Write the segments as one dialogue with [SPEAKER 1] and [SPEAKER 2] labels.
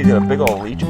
[SPEAKER 1] he's got a big old leech.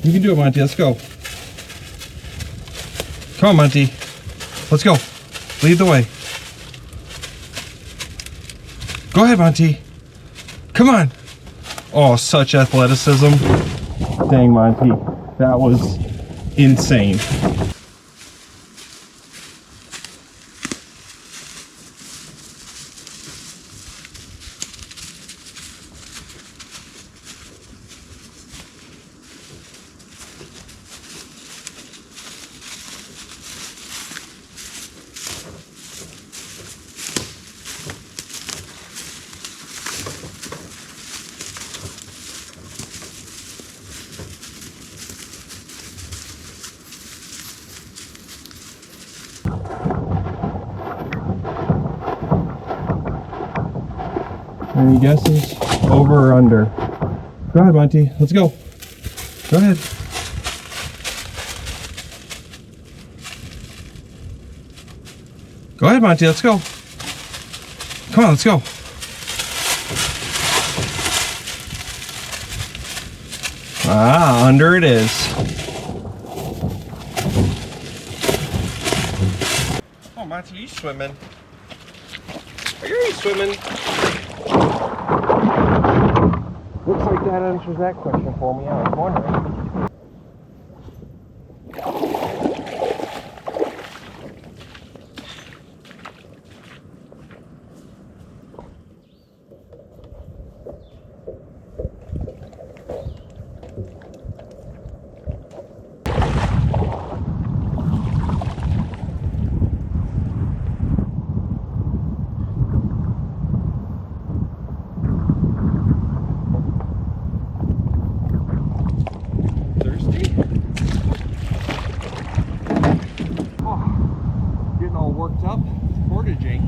[SPEAKER 2] You can do it, Monty. Let's go. Come on, Monty. Let's go. Lead the way. Go ahead, Monty. Come on. Oh, such athleticism. Dang, Monty. That was insane. Any guesses? Over or under? Go ahead, Monty. Let's go. Go ahead. Go ahead, Monty. Let's go. Come on, let's go. Ah, under it is. Oh, Monty, you swimming? Are you swimming? Looks like that answers that question for me. I was wondering. Worked up foraging,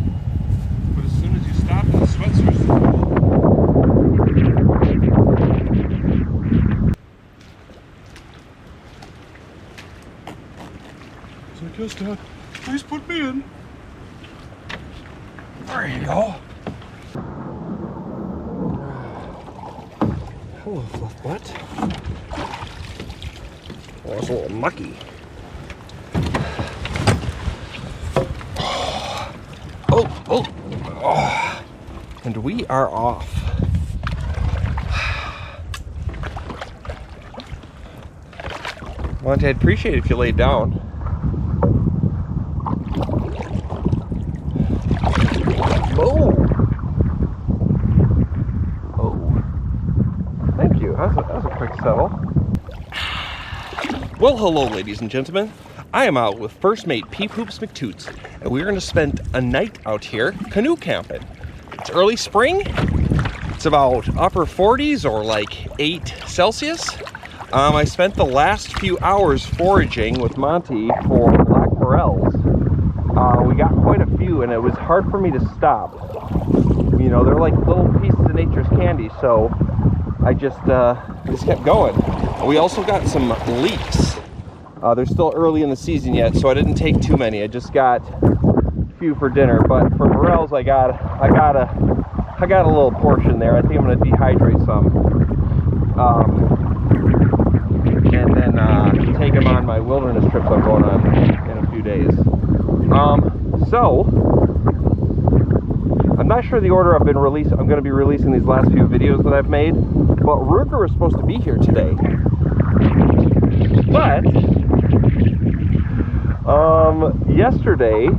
[SPEAKER 2] but as soon as you stop, the sweat starts to So I guess, Dad, please put me in. There you go. Hello, fluff butt. Oh, it's a little mucky. Oh, and we are off. Monty, I'd appreciate it if you laid down. Oh, thank you. That was a quick settle. Well, hello, ladies and gentlemen. I am out with First Mate Peep Hoops McToots, and we're going to spend a night out here canoe camping. It's early spring. It's about upper 40s or like 8 Celsius. I spent the last few hours foraging with Monty for black forels. We got quite a few, and it was hard for me to stop. You know, they're like little pieces of nature's candy, so I just kept going. We also got some leeks. They're still early in the season yet, so I didn't take too many. I just got a few for dinner, but for morels, I got a little portion there. I think I'm gonna dehydrate some, and then take them on my wilderness trips I'm going on in a few days. So I'm not sure the order I'm going to be releasing these last few videos that I've made, but Ruger was supposed to be here today. But yesterday,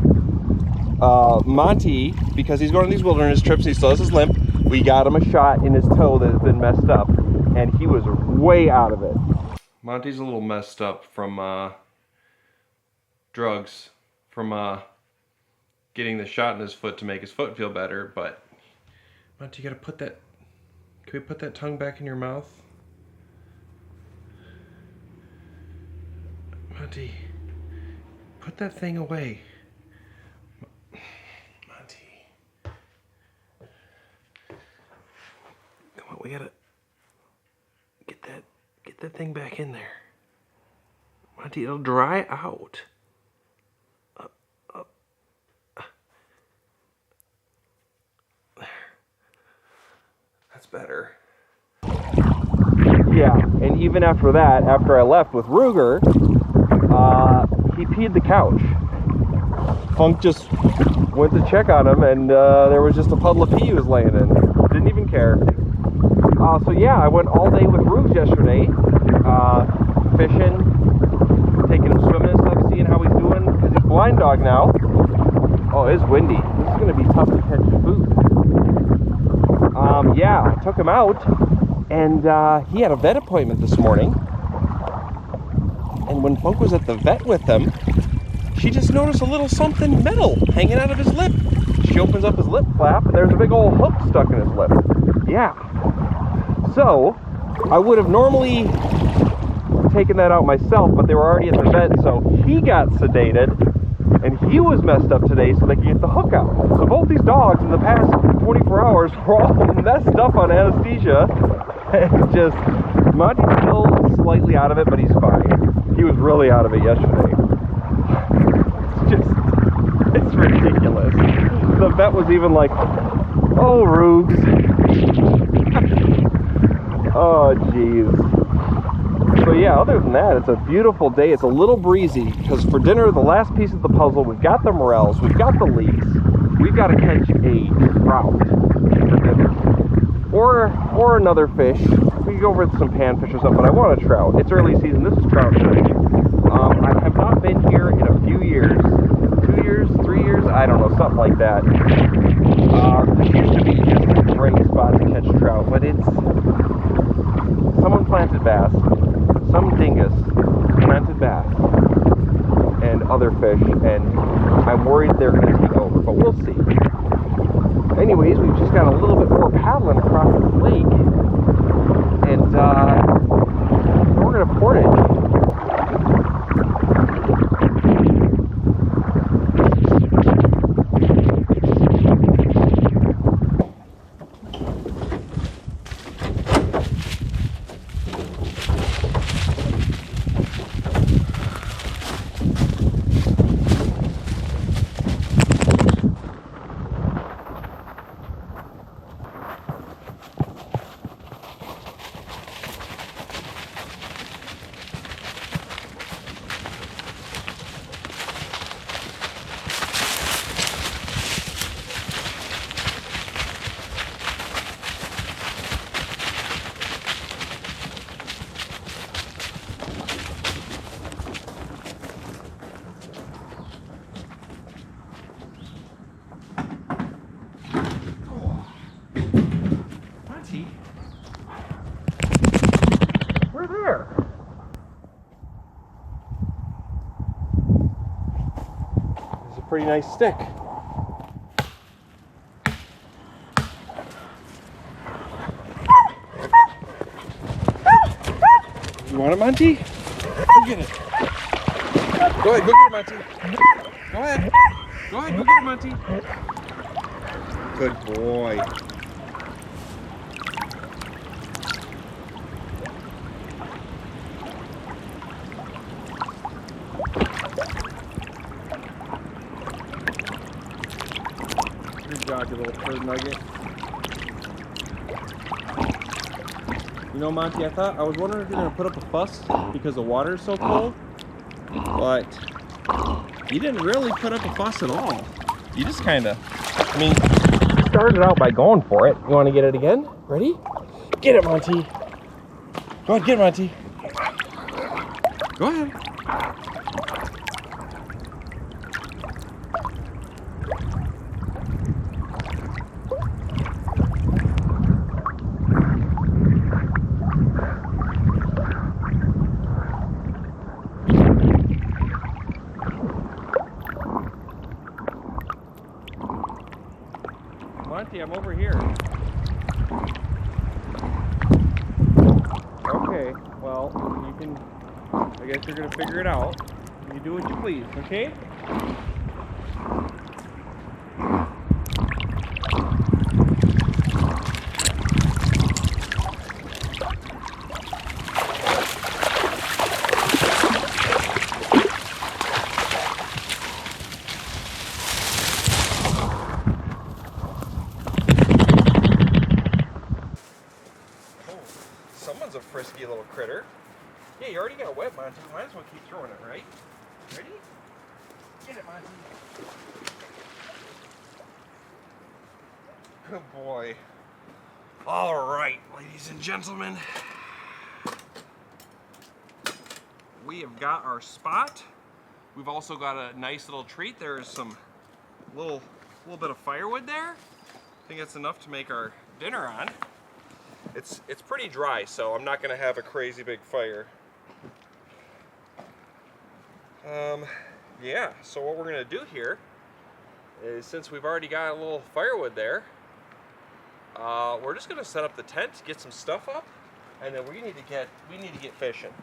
[SPEAKER 2] Monty, because he's going on these wilderness trips, he still has his limp, we got him a shot in his toe that has been messed up, and he was way out of it. Monty's a little messed up from drugs, from getting the shot in his foot to make his foot feel better, but Monty, you gotta put that, can we put that tongue back in your mouth? Monty, put that thing away. Monty. Come on, we gotta get that thing back in there. Monty, it'll dry out. There. That's better. Yeah, and even after that, after I left with Ruger, he peed the couch. Funk just went to check on him, and there was just a puddle of pee he was laying in. Didn't even care. So yeah, I went all day with Rugs yesterday, fishing, taking him swimming and stuff, seeing how he's doing, because he's blind dog now. Oh, it's windy. This is going to be tough to catch food. Yeah, I took him out, and he had a vet appointment this morning. And when Funk was at the vet with him, she just noticed a little something metal hanging out of his lip. She opens up his lip flap, and there's a big old hook stuck in his lip. Yeah. So, I would have normally taken that out myself, but they were already at the vet, so he got sedated, and he was messed up today so they could get the hook out. So both these dogs in the past 24 hours were all messed up on anesthesia, and just, Monty's still slightly out of it, but he's fine. He was really out of it yesterday. It's ridiculous. The vet was even like, oh, Roogs. Oh, jeez. So yeah, other than that, it's a beautiful day. It's a little breezy, because for dinner, the last piece of the puzzle, we've got the morels, we've got the leeks, we've got to catch a trout for dinner. Or another fish. We can go over some panfish or something, but I want a trout. It's early season. This is trout time. I have not been here in a few years. 2 years, 3 years, I don't know, something like that. This used to be just a great spot to catch trout, but it's someone planted bass, some dingus planted bass, and other fish, and I'm worried they're going to take over, but we'll see. Anyways, we've just got a little bit more paddling across this lake, and we're going to portage. Pretty nice stick. You want it, Monty? Go get it. Go ahead, go get it, Monty. Go ahead. Go ahead, go get it, Monty. Good boy. You little turd nugget. You know, Monty, I was wondering if you're going to put up a fuss because the water is so cold, but you didn't really put up a fuss at all. You just kind of, I mean, you started out by going for it. You want to get it again? Ready? Get it, Monty. Go ahead, get it, Monty. Go ahead. Monty, I'm over here. Okay, well, you can, I guess you're gonna figure it out. You do what you please, okay? Someone's a frisky little critter. Yeah, you already got wet, Monty. Might as well keep throwing it, right? Ready? Get it, Monty. Good boy. All right, ladies and gentlemen. We have got our spot. We've also got a nice little treat. There's some little bit of firewood there. I think that's enough to make our dinner on. It's pretty dry, so I'm not gonna have a crazy big fire. Yeah, so what we're gonna do here is, since we've already got a little firewood there, we're just gonna set up the tent, get some stuff up, and then we need to get fishing.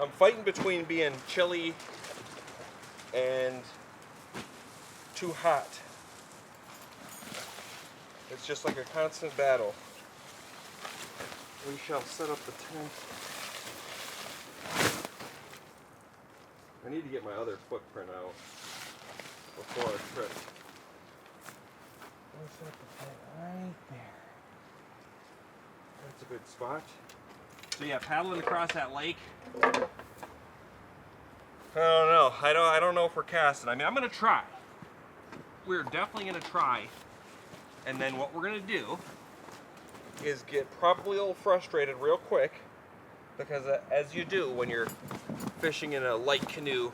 [SPEAKER 2] I'm fighting between being chilly and too hot. It's just like a constant battle. We shall set up the tent. I need to get my other footprint out before our trip. Let's set up the tent right there. That's a good spot. So yeah, paddling across that lake. I don't know. I don't know if we're casting. I mean, I'm gonna try. We're definitely gonna try. And then what we're gonna do is get probably a little frustrated real quick, because as you do when you're fishing in a light canoe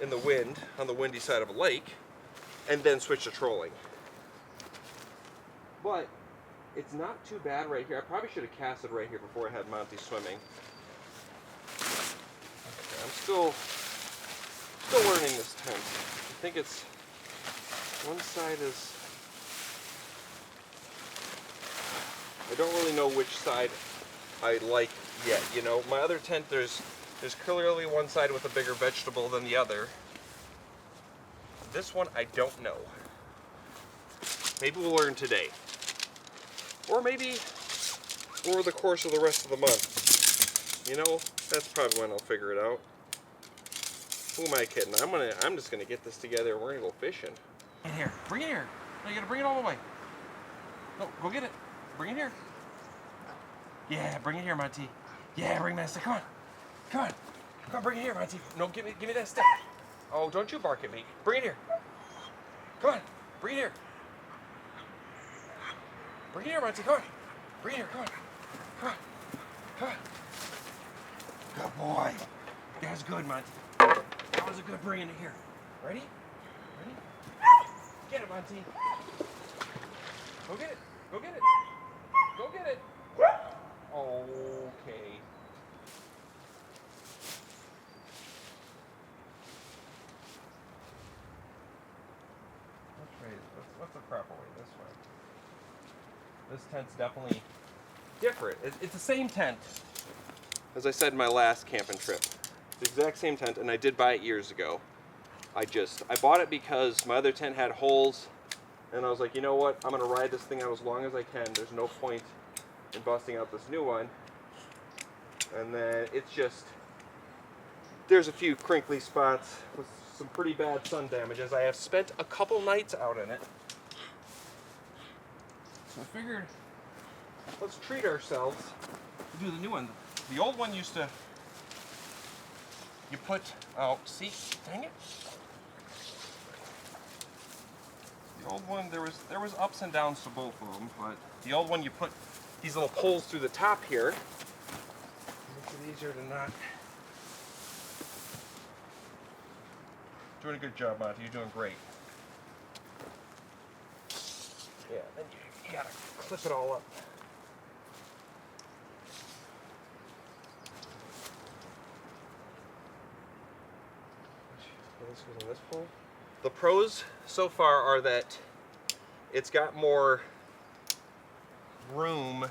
[SPEAKER 2] in the wind, on the windy side of a lake, and then switch to trolling. But it's not too bad right here. I probably should have casted right here before I had Monty swimming. Okay, I'm still learning this tent. I think it's, one side is, I don't really know which side I like yet. You know, my other tent, there's clearly one side with a bigger vegetable than the other. This one, I don't know. Maybe we'll learn today. Or maybe over the course of the rest of the month. You know, that's probably when I'll figure it out. Who am I kidding? I'm just gonna get this together and we're gonna go fishing. In here, bring it here. No, you gotta bring it all the way. No, go get it. Bring it here. Yeah, bring it here, Monty. Yeah, bring that stick. Come on. Come on. Come on, bring it here, Monty. No, give me that stick. Oh, don't you bark at me. Bring it here. Come on. Bring it here. Bring it here, Monty. Come on. Bring it here. Come on. Come on. Come on. Good boy. That was good, Monty. That was a good bringing it here. Ready? Ready? Get it, Monty. Go get it. Go get it. Go get it. Okay. Let's the proper way this way. This tent's definitely different. It's the same tent as I said in my last camping trip. It's the exact same tent, and I did buy it years ago. I bought it because my other tent had holes, and I was like, you know what? I'm gonna ride this thing out as long as I can. There's no point in busting out this new one. And then it's just, there's a few crinkly spots with some pretty bad sun damages. I have spent a couple nights out in it. So I figured, let's treat ourselves to do the new one. The old one used to, you put, oh, see, dang it. The old one, there was ups and downs to both of them, but the old one, you put these little poles through the top here. Makes it easier to not. Doing a good job, Monty. You're doing great. Yeah, then you gotta clip it all up. This goes on this pole. The pros so far are that it's got more room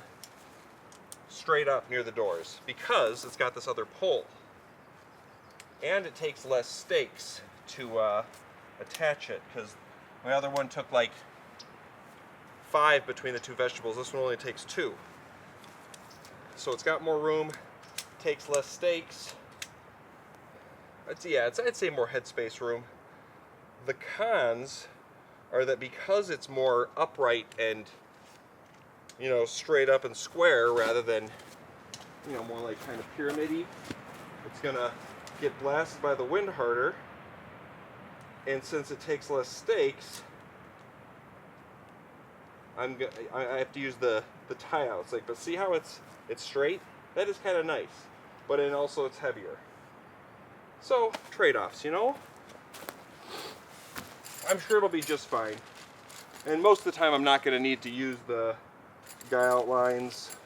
[SPEAKER 2] straight up near the doors because it's got this other pole. And it takes less stakes to attach it, because my other one took like 5 between the 2 vegetables. This one only takes 2. So it's got more room, takes less stakes. I'd say more headspace room. The cons are that because it's more upright and, you know, straight up and square rather than, you know, more like kind of pyramid-y, it's gonna get blasted by the wind harder. And since it takes less stakes, I have to use the tie outs. Like, but see how it's straight? That is kind of nice, but then also it's heavier. So trade-offs, you know. I'm sure it'll be just fine. And most of the time, I'm not going to need to use the guy outlines.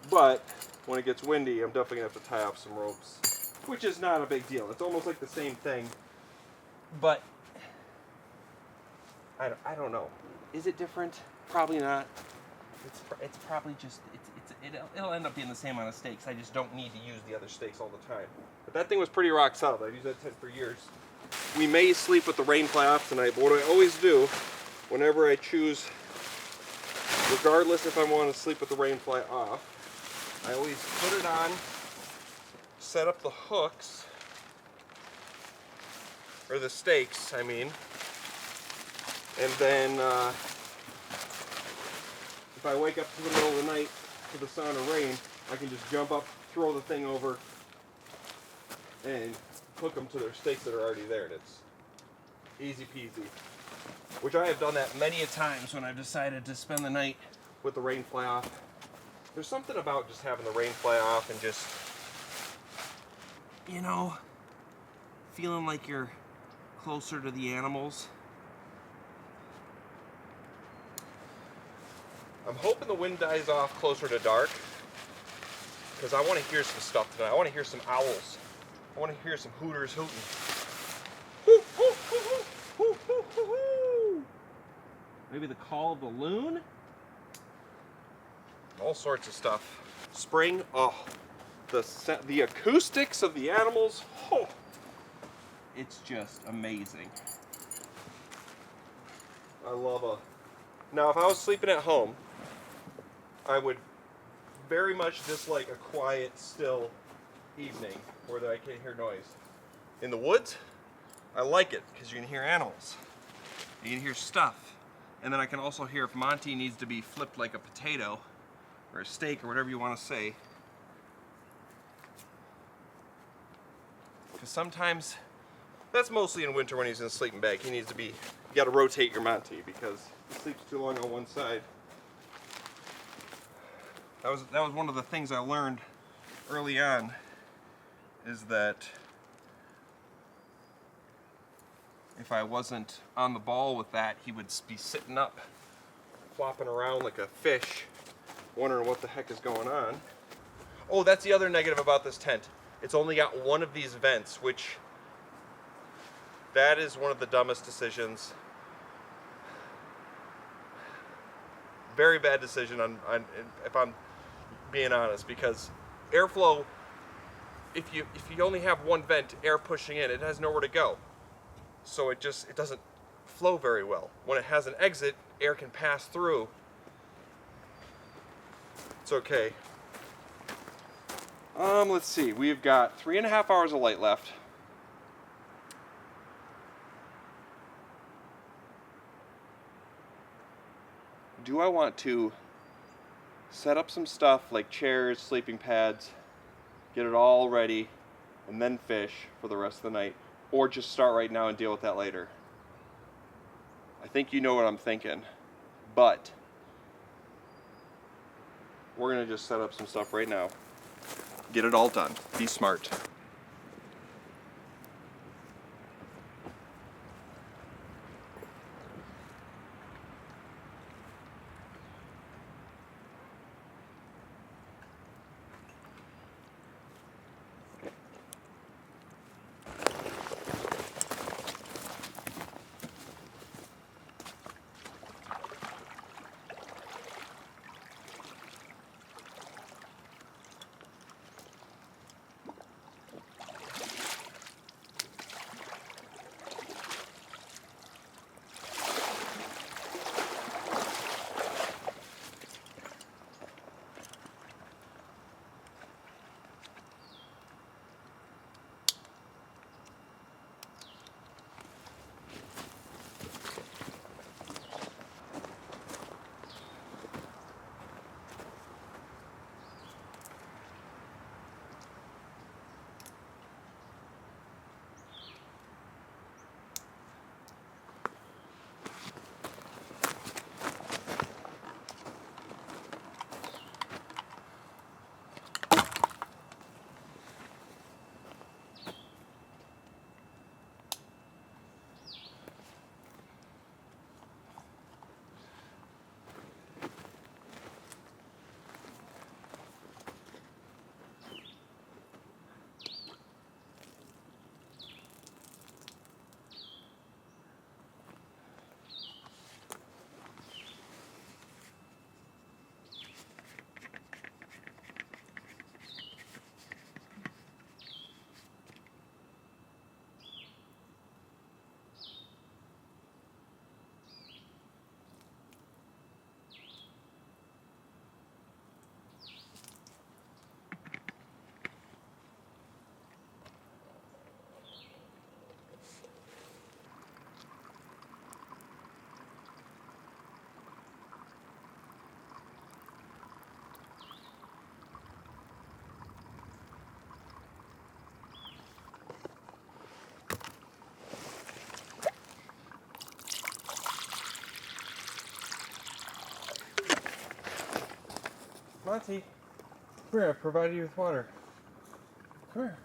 [SPEAKER 2] But when it gets windy, I'm definitely going to have to tie up some ropes, which is not a big deal. It's almost like the same thing, but I don't know. Is it different? Probably not. It's probably just it'll end up being the same amount of stakes. I just don't need to use the other stakes all the time. But that thing was pretty rock solid. I've used that tent for years. We may sleep with the rain fly off tonight, but what I always do whenever I choose, regardless if I want to sleep with the rain fly off, I always put it on, set up the hooks, or the stakes, I mean, and then if I wake up in the middle of the night to the sound of rain, I can just jump up, throw the thing over, and hook them to their stakes that are already there, and it's easy peasy. Which I have done that many a times when I've decided to spend the night with the rain fly off. There's something about just having the rain fly off and just, you know, feeling like you're closer to the animals. I'm hoping the wind dies off closer to dark, because I want to hear some stuff tonight. I want to hear some owls. I want to hear some hooters hooting. Hoo, hoo, hoo, hoo, hoo, hoo, hoo, hoo. Maybe the call of the loon? All sorts of stuff. Spring, oh, the acoustics of the animals, oh, it's just amazing. I love a... Now, if I was sleeping at home, I would very much dislike a quiet, still evening where I can't hear noise. In the woods, I like it because you can hear animals. You can hear stuff. And then I can also hear if Monty needs to be flipped like a potato or a steak or whatever you want to say. Because sometimes, that's mostly in winter when he's in a sleeping bag, he needs to be, you got to rotate your Monty because he sleeps too long on one side. That was one of the things I learned early on, is that if I wasn't on the ball with that, he would be sitting up, flopping around like a fish, wondering what the heck is going on. Oh, that's the other negative about this tent. It's only got one of these vents, which, that is one of the dumbest decisions. Very bad decision on if I'm being honest, because airflow, if you only have one vent, air pushing in, it has nowhere to go. So it doesn't flow very well. When it has an exit, air can pass through. It's okay. Let's see, we've got 3.5 hours of light left. Do I want to set up some stuff like chairs, sleeping pads, get it all ready, and then fish for the rest of the night? Or just start right now and deal with that later? I think you know what I'm thinking, but we're gonna just set up some stuff right now. Get it all done. Be smart. Monty, come here, I provided you with water. Come here.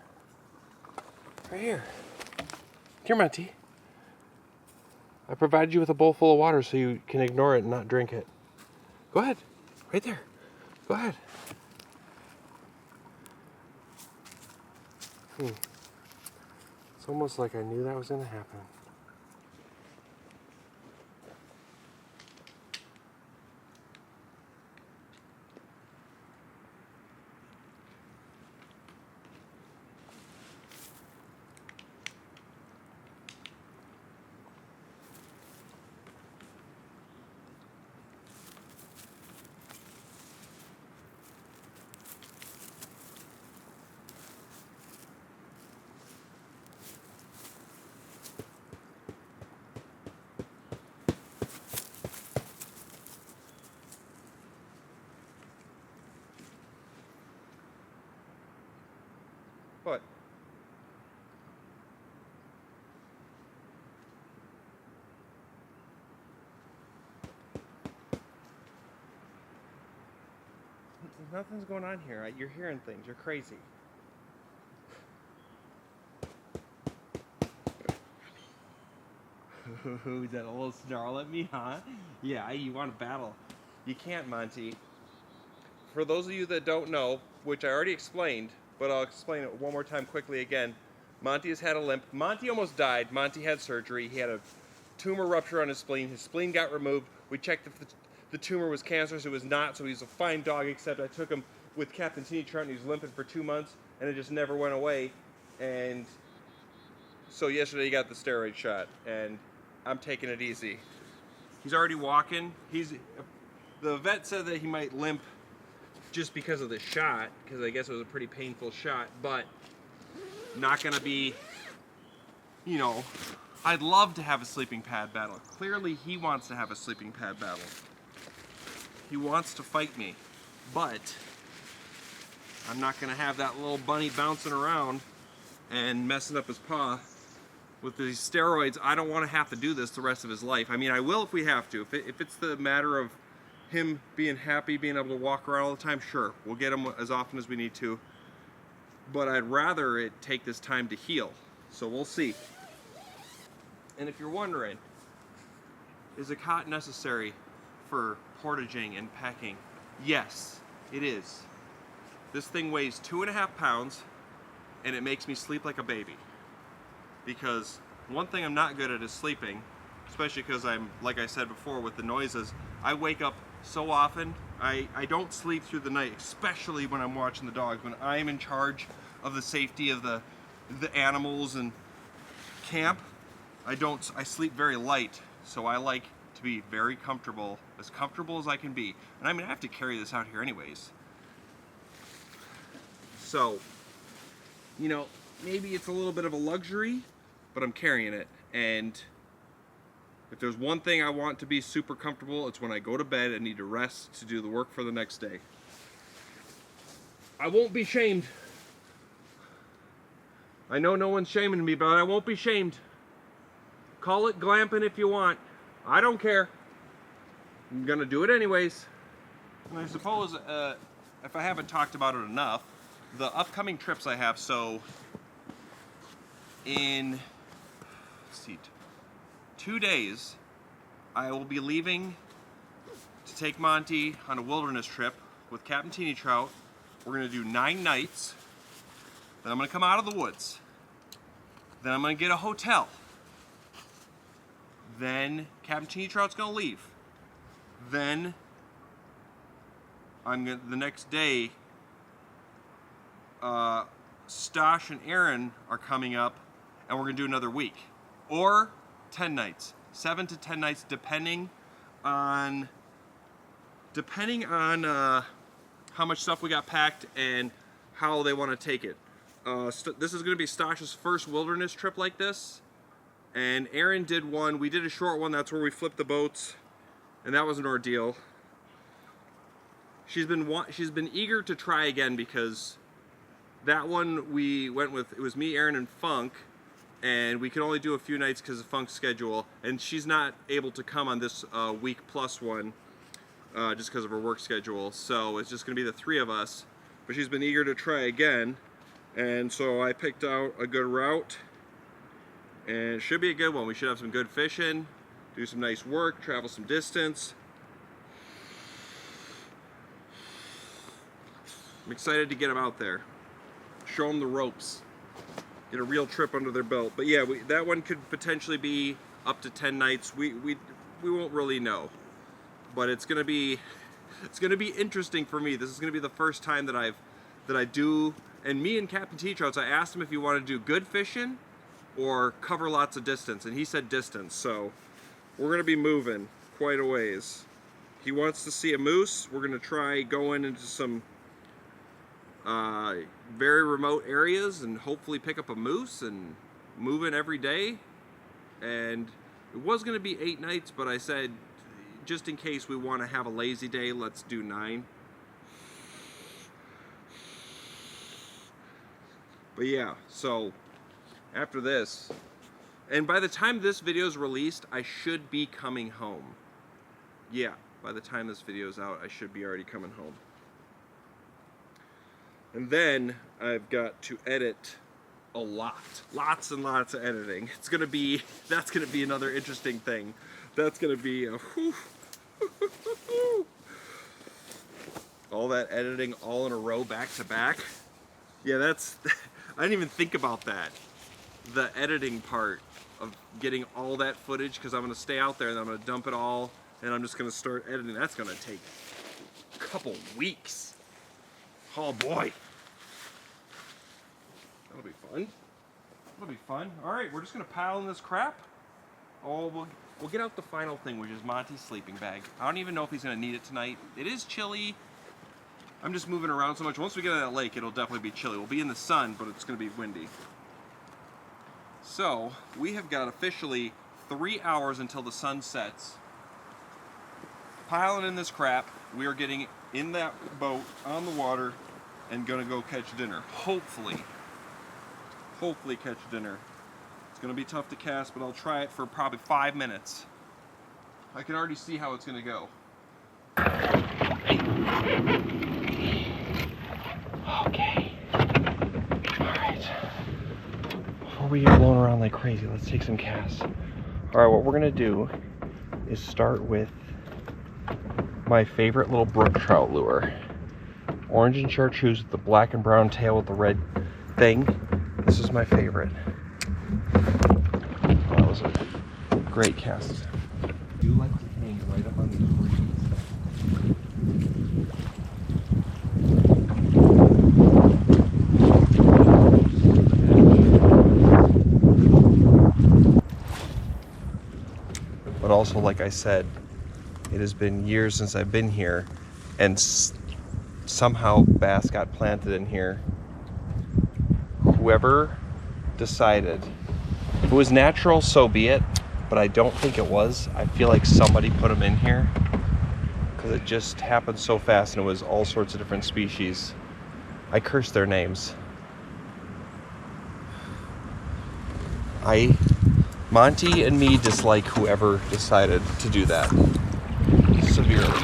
[SPEAKER 2] Right here. Here, Monty. I provided you with a bowl full of water so you can ignore it and not drink it. Go ahead. Right there. Go ahead. It's almost like I knew that was going to happen. What? Nothing's going on here. You're hearing things. You're crazy. Ooh, that little snarl at me, huh? Yeah, you want to battle. You can't, Monty. For those of you that don't know, which I already explained, but I'll explain it one more time quickly again. Monty has had a limp. Monty almost died. Monty had surgery. He had a tumor rupture on his spleen. His spleen got removed. We checked if the tumor was cancerous. It was not, so he's a fine dog, except I took him with Captain Teeny Trout and he was limping for 2 months, and it just never went away. And so yesterday he got the steroid shot, and I'm taking it easy. He's already walking. The vet said that he might limp just because of the shot, because I guess it was a pretty painful shot, but not gonna be, you know, I'd love to have a sleeping pad battle. Clearly he wants to have a sleeping pad battle. He wants to fight me, but I'm not gonna have that little bunny bouncing around and messing up his paw with these steroids. I don't want to have to do this the rest of his life. I mean, I will if we have to. If it's the matter of him being happy, being able to walk around all the time, sure, we'll get him as often as we need to. But I'd rather it take this time to heal. So we'll see. And if you're wondering, is a cot necessary for portaging and packing? Yes, it is. This thing weighs 2.5 pounds, and it makes me sleep like a baby. Because one thing I'm not good at is sleeping, especially because I'm, like I said before, with the noises. I wake up so often. I don't sleep through the night, especially when I'm watching the dogs. When I'm in charge of the safety of the animals and camp, I sleep very light. So I like to be very comfortable as I can be. And I mean, I have to carry this out here anyways. So, you know, maybe it's a little bit of a luxury, but I'm carrying it. And if there's one thing I want to be super comfortable, it's when I go to bed and need to rest to do the work for the next day. I won't be shamed. I know no one's shaming me, but I won't be shamed. Call it glamping if you want. I don't care. I'm gonna do it anyways. And I suppose, if I haven't talked about it enough, the upcoming trips I have, so in, let's see, 2 days, I will be leaving to take Monty on a wilderness trip with Captain Teeny Trout. We're gonna do 9 nights. Then I'm gonna come out of the woods. Then I'm gonna get a hotel. Then Captain Teeny Trout's gonna leave. Then the next day, Stosh and Aaron are coming up, and we're gonna do another week, or 10 nights, 7 to 10 nights, depending on how much stuff we got packed and how they want to take it. This is gonna be Stosh's first wilderness trip like this, and Aaron did one. We did a short one. That's where we flipped the boats, and that was an ordeal. She's been eager to try again, because that one we went with, it was me, Aaron, and Funk, and we could only do a few nights because of Funk's schedule, and she's not able to come on this week plus one. just because of her work schedule. So it's just going to be the 3 of us. But she's been eager to try again. And so I picked out a good route. And it should be a good one. We should have some good fishing, do some nice work, travel some distance. I'm excited to get them out there. Show them the ropes. Get a real trip under their belt. But yeah, that one could potentially be up to 10 nights. We won't really know. But it's gonna be interesting for me. This is gonna be the first time that I do, and me and Captain T-Trouts, I asked him if he wanted to do good fishing or cover lots of distance, and he said distance. So we're gonna be moving quite a ways. He wants to see a moose. We're gonna try going into some very remote areas and hopefully pick up a moose and move in every day. And it was going to be 8 nights, but I said just in case we want to have a lazy day, let's do 9. But yeah, so after this, and by the time this video is released, I should be coming home. Yeah, by the time this video is out, I should be already coming home. And then I've got to edit a lot. Lots and lots of editing. That's gonna be another interesting thing. That's gonna be a all that editing all in a row back to back. Yeah, I didn't even think about that. The editing part of getting all that footage, because I'm gonna stay out there and I'm gonna dump it all and I'm just gonna start editing. That's gonna take a couple weeks. Oh boy. That'll be fun. That'll be fun. All right, we're just gonna pile in this crap. Oh, we'll get out the final thing, which is Monty's sleeping bag. I don't even know if he's gonna need it tonight. It is chilly. I'm just moving around so much. Once we get to that lake, it'll definitely be chilly. We'll be in the sun, but it's gonna be windy. So we have got officially 3 hours until the sun sets. Piling in this crap. We are getting in that boat on the water and gonna go catch dinner. Hopefully catch dinner. It's gonna be tough to cast, but I'll try it for probably 5 minutes. I can already see how it's gonna go. Okay. Alright. Before we get blown around like crazy, let's take some casts. Alright, what we're gonna do is start with my favorite little brook trout lure. Orange and chartreuse with the black and brown tail with the red thing. This is my favorite. That was a great cast. I do like to hang right up on these reeds. But also, like I said, it has been years since I've been here, and somehow bass got planted in here. Whoever decided, if it was natural, so be it, but I don't think it was. I feel like somebody put them in here because it just happened so fast, and it was all sorts of different species. I cursed their names. Monty and me dislike whoever decided to do that severely.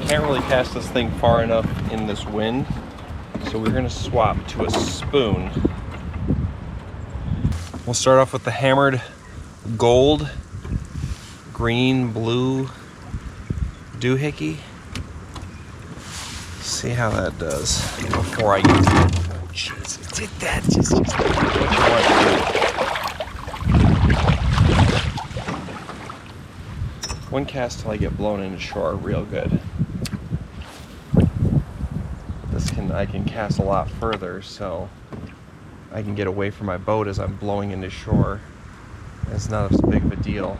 [SPEAKER 2] Can't really cast this thing far enough in this wind, so we're gonna swap to a spoon. We'll start off with the hammered gold, green, blue doohickey. See how that does before I get to it. Oh, jeez. That's just what you want to do. One cast till I get blown into shore real good. I can cast a lot further, so I can get away from my boat as I'm blowing into shore. It's not as big of a deal.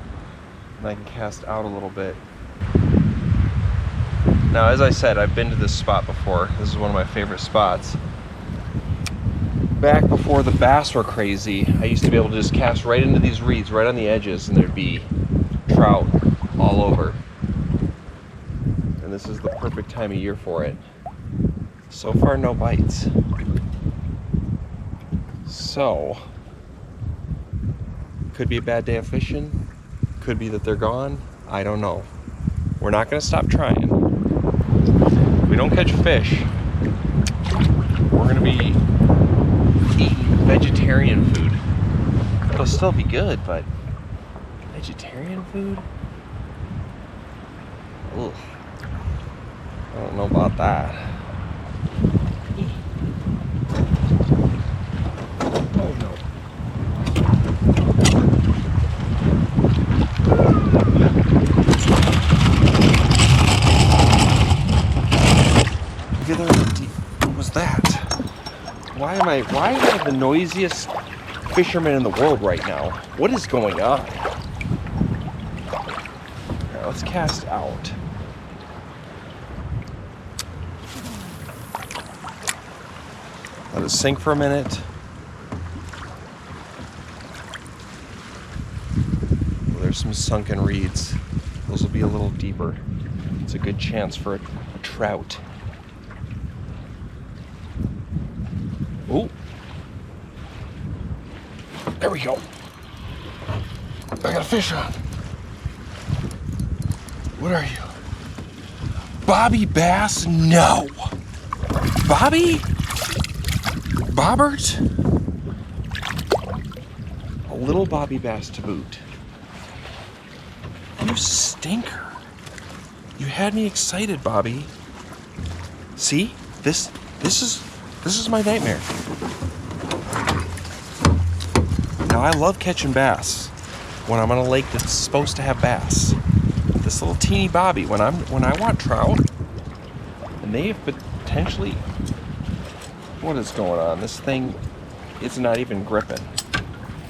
[SPEAKER 2] And I can cast out a little bit. Now, as I said, I've been to this spot before. This is one of my favorite spots. Back before the bass were crazy, I used to be able to just cast right into these reeds, right on the edges, and there'd be trout all over. And this is the perfect time of year for it. So far, no bites. So, could be a bad day of fishing. Could be that they're gone. I don't know. We're not going to stop trying. If we don't catch fish, we're going to be eating vegetarian food. It'll still be good, but vegetarian food? Ugh. I don't know about that. What was that? Why am I the noisiest fisherman in the world right now? What is going on? Alright, let's cast out. Let it sink for a minute. Well, there's some sunken reeds. Those will be a little deeper. It's a good chance for a trout. Ooh. There we go. I got a fish on. What are you? Bobby bass? No. Bobby? Bobbert? A little Bobby bass to boot. You stinker. You had me excited, Bobby. See? This is my nightmare. Now, I love catching bass when I'm on a lake that's supposed to have bass. This little teeny Bobby, when I want trout, and they have potentially, what is going on? This thing is not even gripping.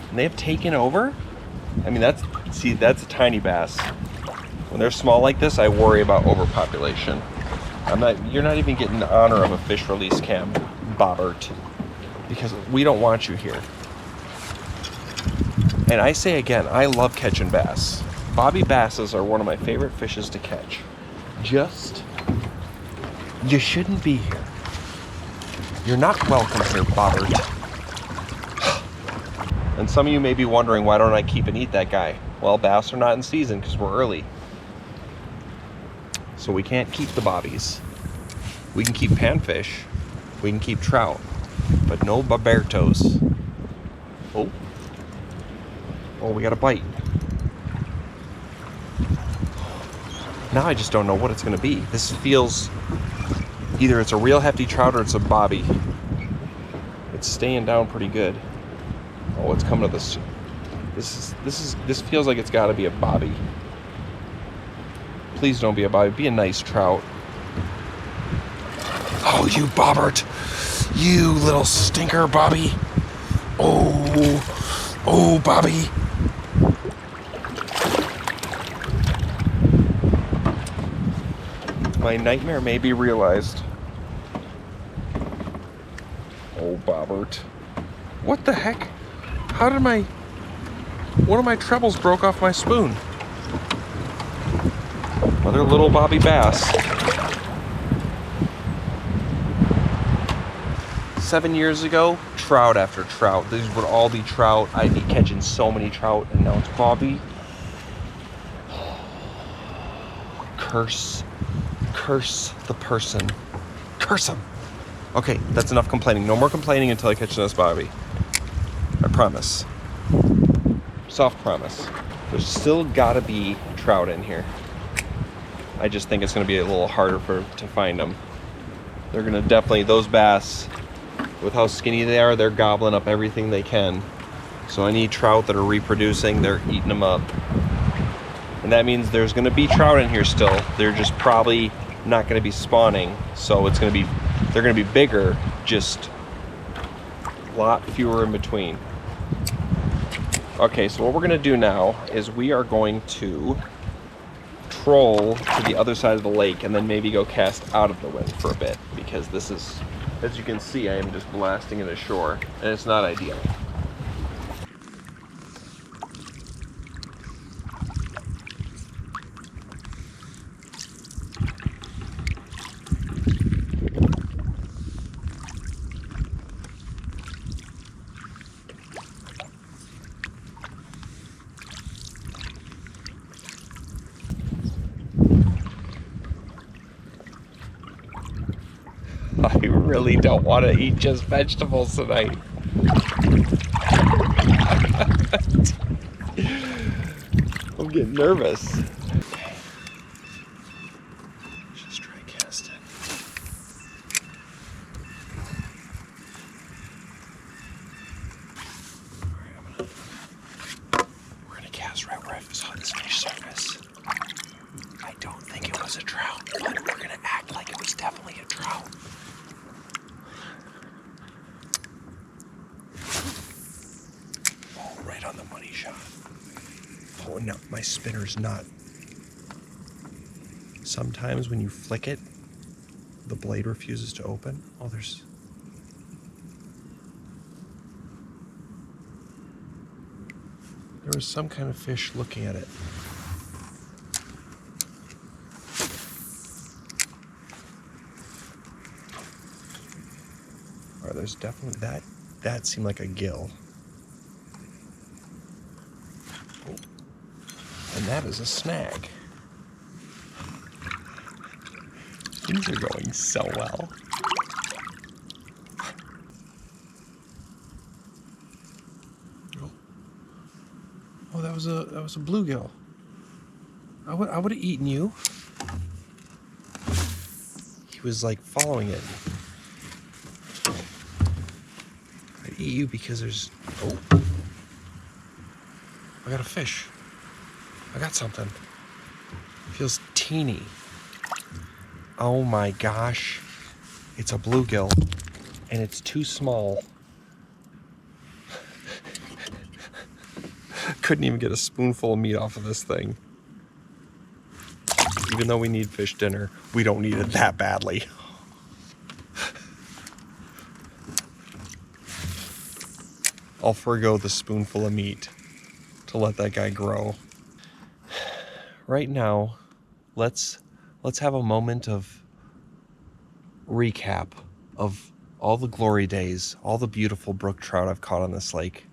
[SPEAKER 2] And they have taken over. I mean, that's a tiny bass. When they're small like this, I worry about overpopulation. You're not even getting the honor of a fish release cam, Bobbert, because we don't want you here. And I say again, I love catching bass. Bobby basses are one of my favorite fishes to catch. You shouldn't be here. You're not welcome here, Bobbert. And some of you may be wondering, why don't I keep and eat that guy? Well, bass are not in season because we're early. So we can't keep the bobbies. We can keep panfish. We can keep trout. But no Bobertos. Oh, we got a bite. Now I just don't know what it's going to be. This feels, either it's a real hefty trout or it's a bobby. It's staying down pretty good. Oh, it's coming to this. This feels like it's got to be a bobby. Please don't be a bobby. Be a nice trout. Oh, you Bobbert. You little stinker, Bobby. Oh, Bobby. My nightmare may be realized. Oh, Bobbert. What the heck? How did one of my trebles broke off my spoon? Another little Bobby bass. 7 years ago, trout after trout. These would all be trout. I'd be catching so many trout, and now it's Bobby. Curse the person. Curse him. Okay, that's enough complaining. No more complaining until I catch this Bobby. I promise. Soft promise. There's still gotta be trout in here. I just think it's gonna be a little harder to find them. They're gonna definitely, those bass With how skinny they are, they're gobbling up everything they can. So any trout that are reproducing, they're eating them up. And that means there's gonna be trout in here still. They're just probably not gonna be spawning. So it's gonna be, they're gonna be bigger, just a lot fewer in between. Okay, so what we're gonna do now is we are going to troll to the other side of the lake and then maybe go cast out of the wind for a bit, because this is, as you can see, I am just blasting it ashore and it's not ideal. I really don't want to eat just vegetables tonight. I'm getting nervous. Just try casting. We're gonna cast right where I saw this fish surface. I don't think it was a trout, but we're gonna act like it was definitely a trout. Oh, right on the money shot. Oh no, my spinner's not. Sometimes when you flick it, the blade refuses to open. Oh, there was some kind of fish looking at it. All right, there's definitely that seemed like a gill. Oh, and that is a snag. Things are going so well. Oh, that was a bluegill. I would have eaten you. He was like following it. I'd eat you because there's, oh, I got a fish. I got something. It feels teeny. Oh my gosh. It's a bluegill and it's too small. Couldn't even get a spoonful of meat off of this thing. Even though we need fish dinner, we don't need it that badly. I'll forego the spoonful of meat to let that guy grow. Right now, let's have a moment of recap of all the glory days, all the beautiful brook trout I've caught on this lake.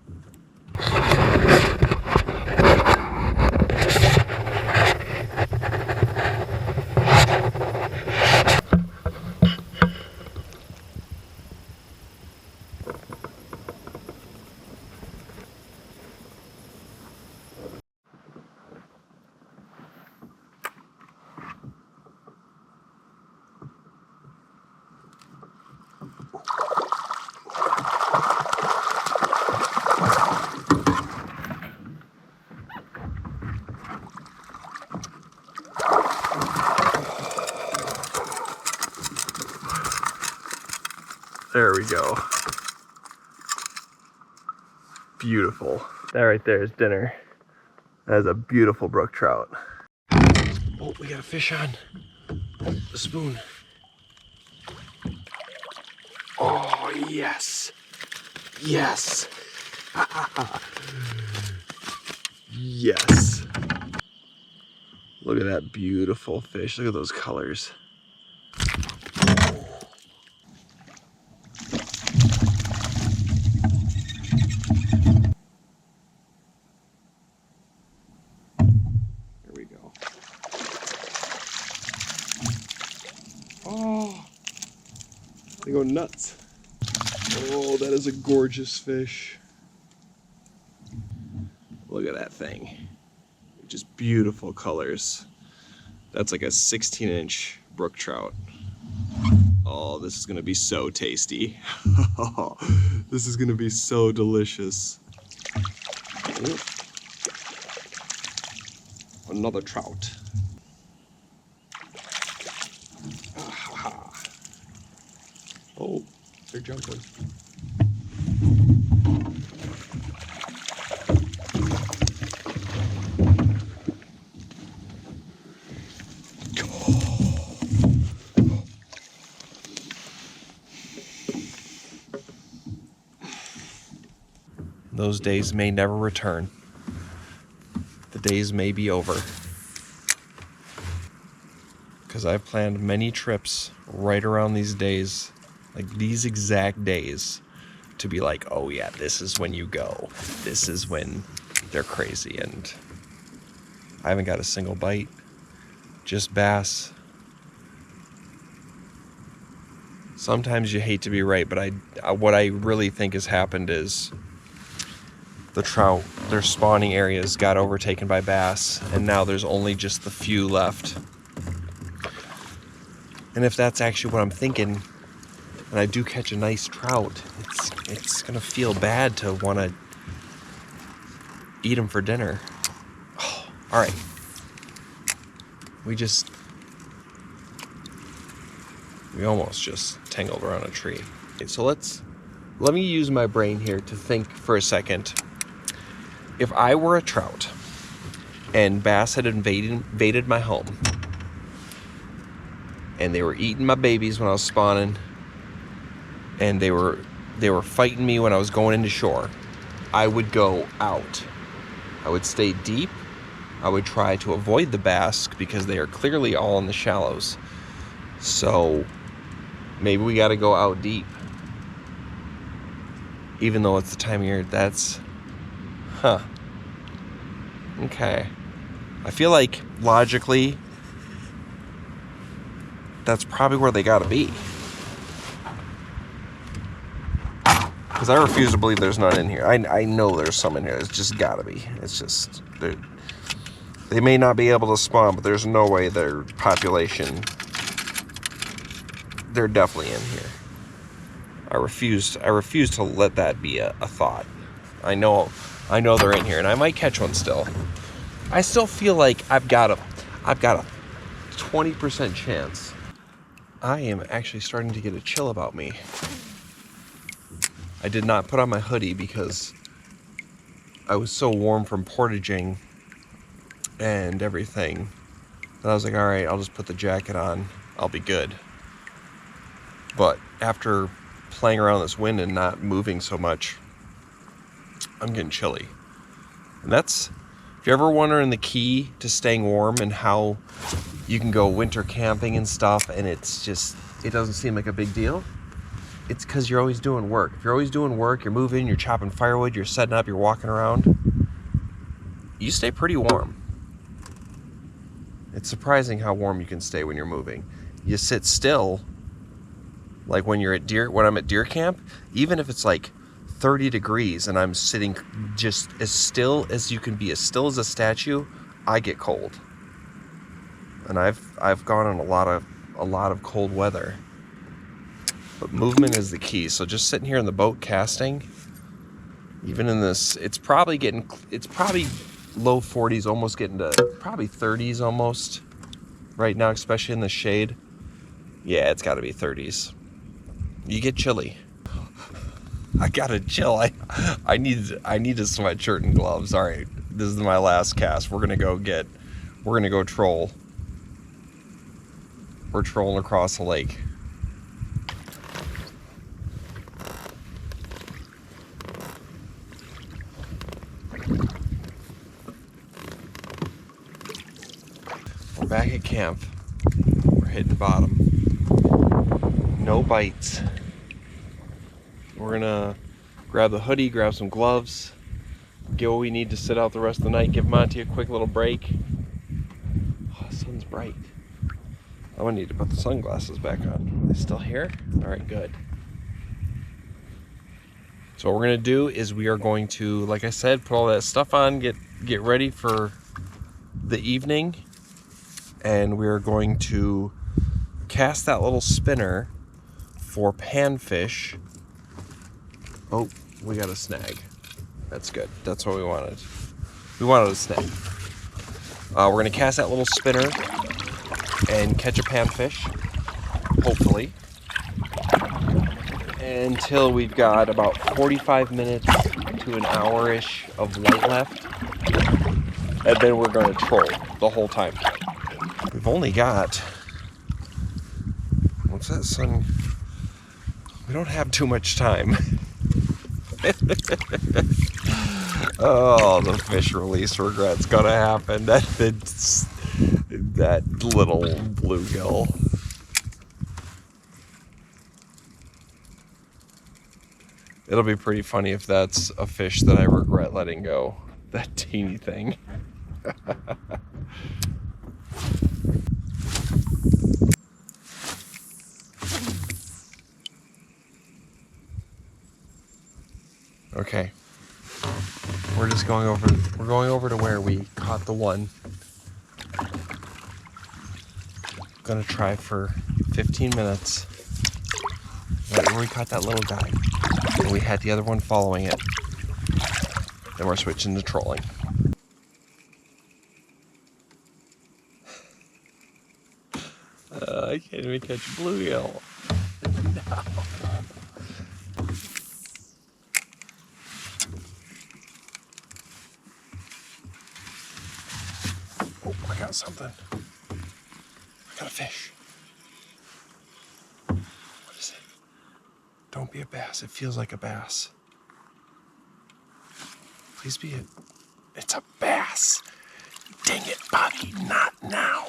[SPEAKER 2] There we go. Beautiful. That right there is dinner. That is a beautiful brook trout. Oh, we got a fish on the spoon. Oh, yes. Yes. Yes. Look at that beautiful fish. Look at those colors. Oh, they go nuts. Oh, that is a gorgeous fish. Look at that thing. Just beautiful colors. That's like a 16-inch brook trout. Oh, this is gonna be so tasty. This is gonna be so delicious. Another trout. Oh, they're jumping. Those days may never return. The days may be over. Because I've planned many trips right around these days, like these exact days, to be like, oh yeah, this is when you go. This is when they're crazy. And I haven't got a single bite, just bass. Sometimes you hate to be right, but what I really think has happened is the trout, their spawning areas got overtaken by bass, and now there's only just the few left. And if that's actually what I'm thinking, and I do catch a nice trout, it's gonna feel bad to want to eat them for dinner. Oh, all right, we almost just tangled around a tree. Okay, so let me use my brain here to think for a second. If I were a trout and bass had invaded my home and they were eating my babies when I was spawning and they were fighting me when I was going into shore, I would go out. I would stay deep. I would try to avoid the bass because they are clearly all in the shallows. So maybe we got to go out deep. Even though it's the time of year, okay. I feel like logically, that's probably where they gotta be. Because I refuse to believe there's none in here. I know there's some in here. It's just gotta be. It's just, they may not be able to spawn, but there's no way their population, they're definitely in here. I refuse to let that be a thought. I know they're in here, and I might catch one still. I still feel like I've got a 20% chance. I am actually starting to get a chill about me. I did not put on my hoodie because I was so warm from portaging and everything that I was like, all right, I'll just put the jacket on. I'll be good. But after playing around this wind and not moving so much, I'm getting chilly. And that's, if you're ever wondering the key to staying warm and how you can go winter camping and stuff and it's just, it doesn't seem like a big deal, it's because you're always doing work. If you're always doing work, you're moving, you're chopping firewood, you're setting up, you're walking around, you stay pretty warm. It's surprising how warm you can stay when you're moving. You sit still, like when I'm at deer camp, even if it's like 30 degrees and I'm sitting just as still as you can be, as still as a statue, I get cold. And I've gone on a lot of cold weather. But movement is the key. So just sitting here in the boat casting, even in this, it's probably low 40s, almost getting to probably 30s almost right now, especially in the shade. Yeah, it's got to be 30s. You get chilly. I gotta chill. I need a sweatshirt and gloves. All right, this is my last cast. We're gonna go troll. We're trolling across the lake. We're back at camp. We're hitting bottom. No bites. We're gonna grab the hoodie, grab some gloves, get what we need to sit out the rest of the night, give Monty a quick little break. Oh, the sun's bright. I'm gonna need to put the sunglasses back on. Are they still here? All right, good. So what we're gonna do is we are going to, like I said, put all that stuff on, get ready for the evening, and we're going to cast that little spinner For panfish, oh, we got a snag. That's good. That's what we wanted. We wanted a snag. We're gonna cast that little spinner and catch a panfish, hopefully, until we've got about 45 minutes to an hour-ish of light left, and then we're gonna troll the whole time. We've only got, what's that sun? We don't have too much time. Oh, the fish release regret's gonna happen. That little bluegill. It'll be pretty funny if that's a fish that I regret letting go. That teeny thing. Okay. We're going over to where we caught the one. Gonna try for 15 minutes. Right where we caught that little guy. And we had the other one following it. Then we're switching to trolling. I can't even catch a bluegill. No. Oh, I got something. I got a fish. What is it? Don't be a bass. It feels like a bass. Please be it. It's a bass. Dang it, Bobby. Not now.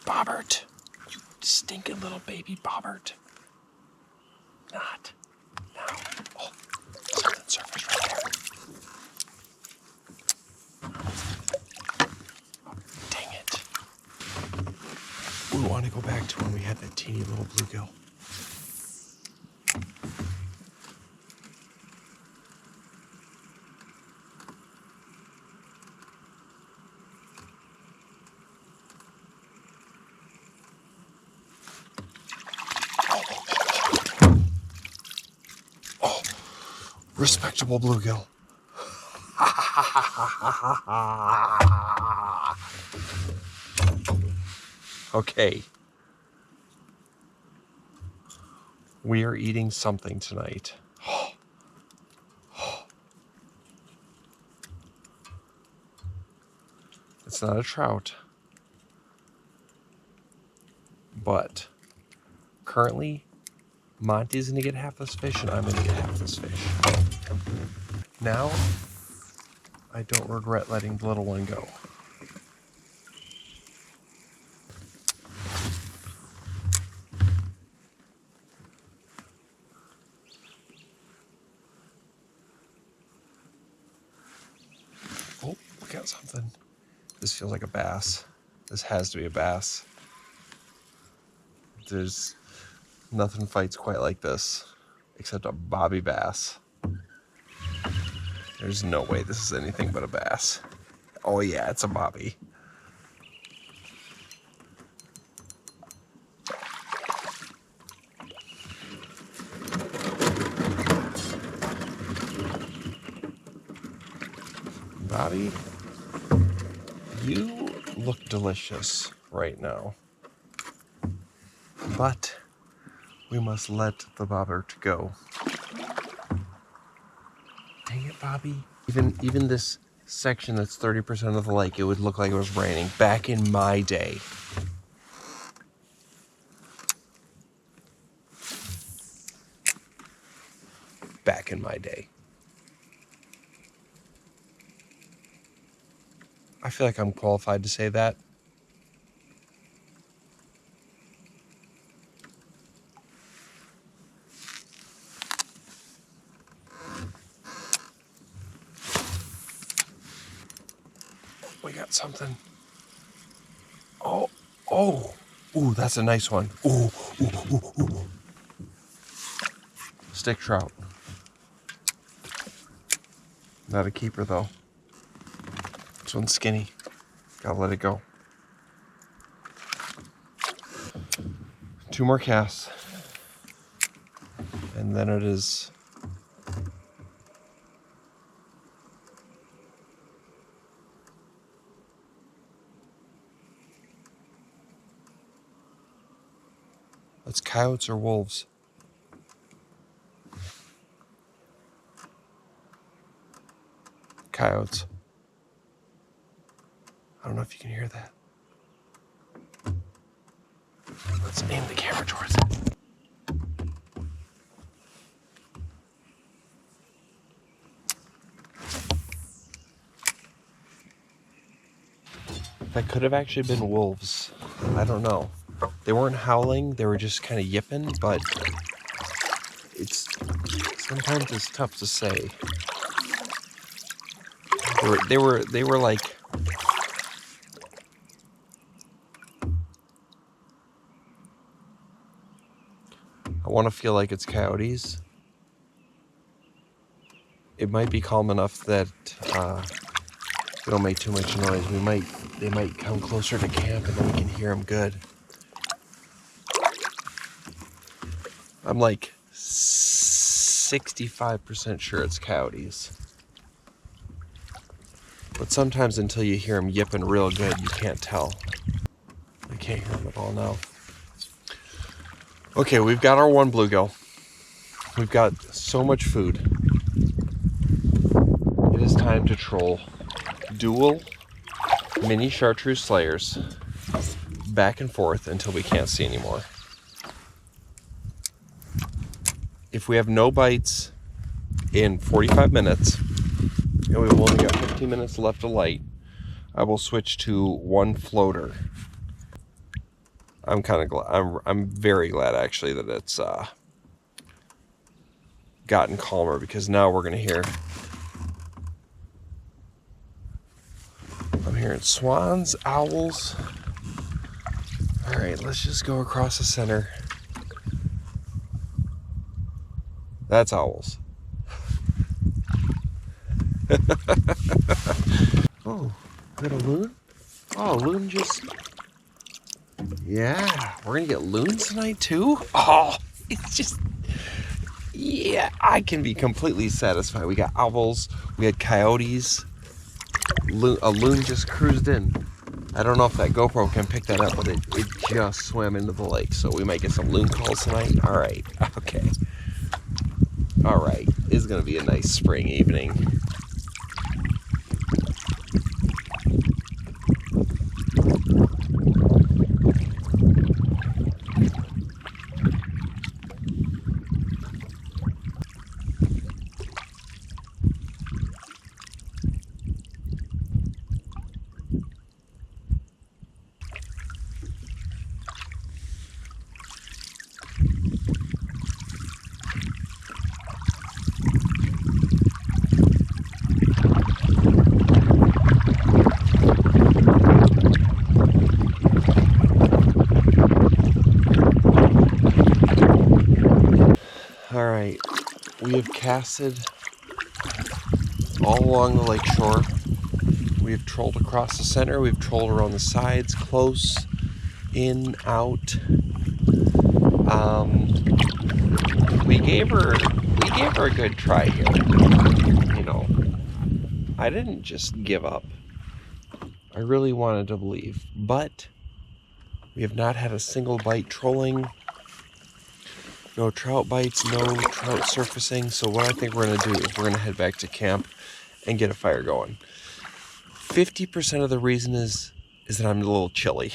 [SPEAKER 2] Bobbert. You stinking little baby Bobbert. Not now. Oh, something surfaced right there. Dang it. We want to go back to when we had that teeny little bluegill. Oh, respectable bluegill. Okay. We are eating something tonight. It's not a trout. But currently, Monty's gonna get half this fish and I'm gonna get half this fish. Now, I don't regret letting the little one go. Oh, look at something. This feels like a bass. This has to be a bass. There's nothing fights quite like this, except a bobby bass. There's no way this is anything but a bass. Oh yeah, it's a bobby. Bobby, you look delicious right now. But we must let the bobbert go. Dang it, Bobby. Even this section that's 30% of the lake, it would look like it was raining back in my day. Back in my day. I feel like I'm qualified to say that. We got something. Oh, ooh, that's a nice one. Ooh. Stick trout. Not a keeper though. This one's skinny. Gotta let it go. 2 more casts. And then it is it's coyotes or wolves. Coyotes. I don't know if you can hear that. Let's aim the camera towards it. That could have actually been wolves. I don't know. They weren't howling, they were just kind of yipping, but sometimes it's tough to say. They were like, I want to feel like it's coyotes. It might be calm enough that they don't make too much noise. They might come closer to camp and then we can hear them good. I'm like 65% sure it's coyotes. But sometimes until you hear them yipping real good, you can't tell. I can't hear them at all now. Okay, we've got our one bluegill. We've got so much food. It is time to troll dual mini chartreuse slayers back and forth until we can't see anymore. If we have no bites in 45 minutes and we've only got 15 minutes left of light, I will switch to one floater. I'm kind of glad. I'm very glad actually that it's gotten calmer, because now we're gonna hear. I'm hearing swans, owls. All right, let's just go across the center. That's owls. Oh, is that a loon? Oh, loon just... Yeah, we're gonna get loons tonight too? Oh, it's just... Yeah, I can be completely satisfied. We got owls, we had coyotes. A loon just cruised in. I don't know if that GoPro can pick that up, but it just swam into the lake. So we might get some loon calls tonight. All right, okay. All right, it's gonna be a nice spring evening. Alright, we have casted all along the lake shore. We've trolled across the center, we've trolled around the sides, close, in, out. We gave her a good try here. You know, I didn't just give up. I really wanted to believe, but we have not had a single bite trolling. No trout bites, no trout surfacing. So what I think we're going to do is we're going to head back to camp and get a fire going. 50% of the reason is that I'm a little chilly.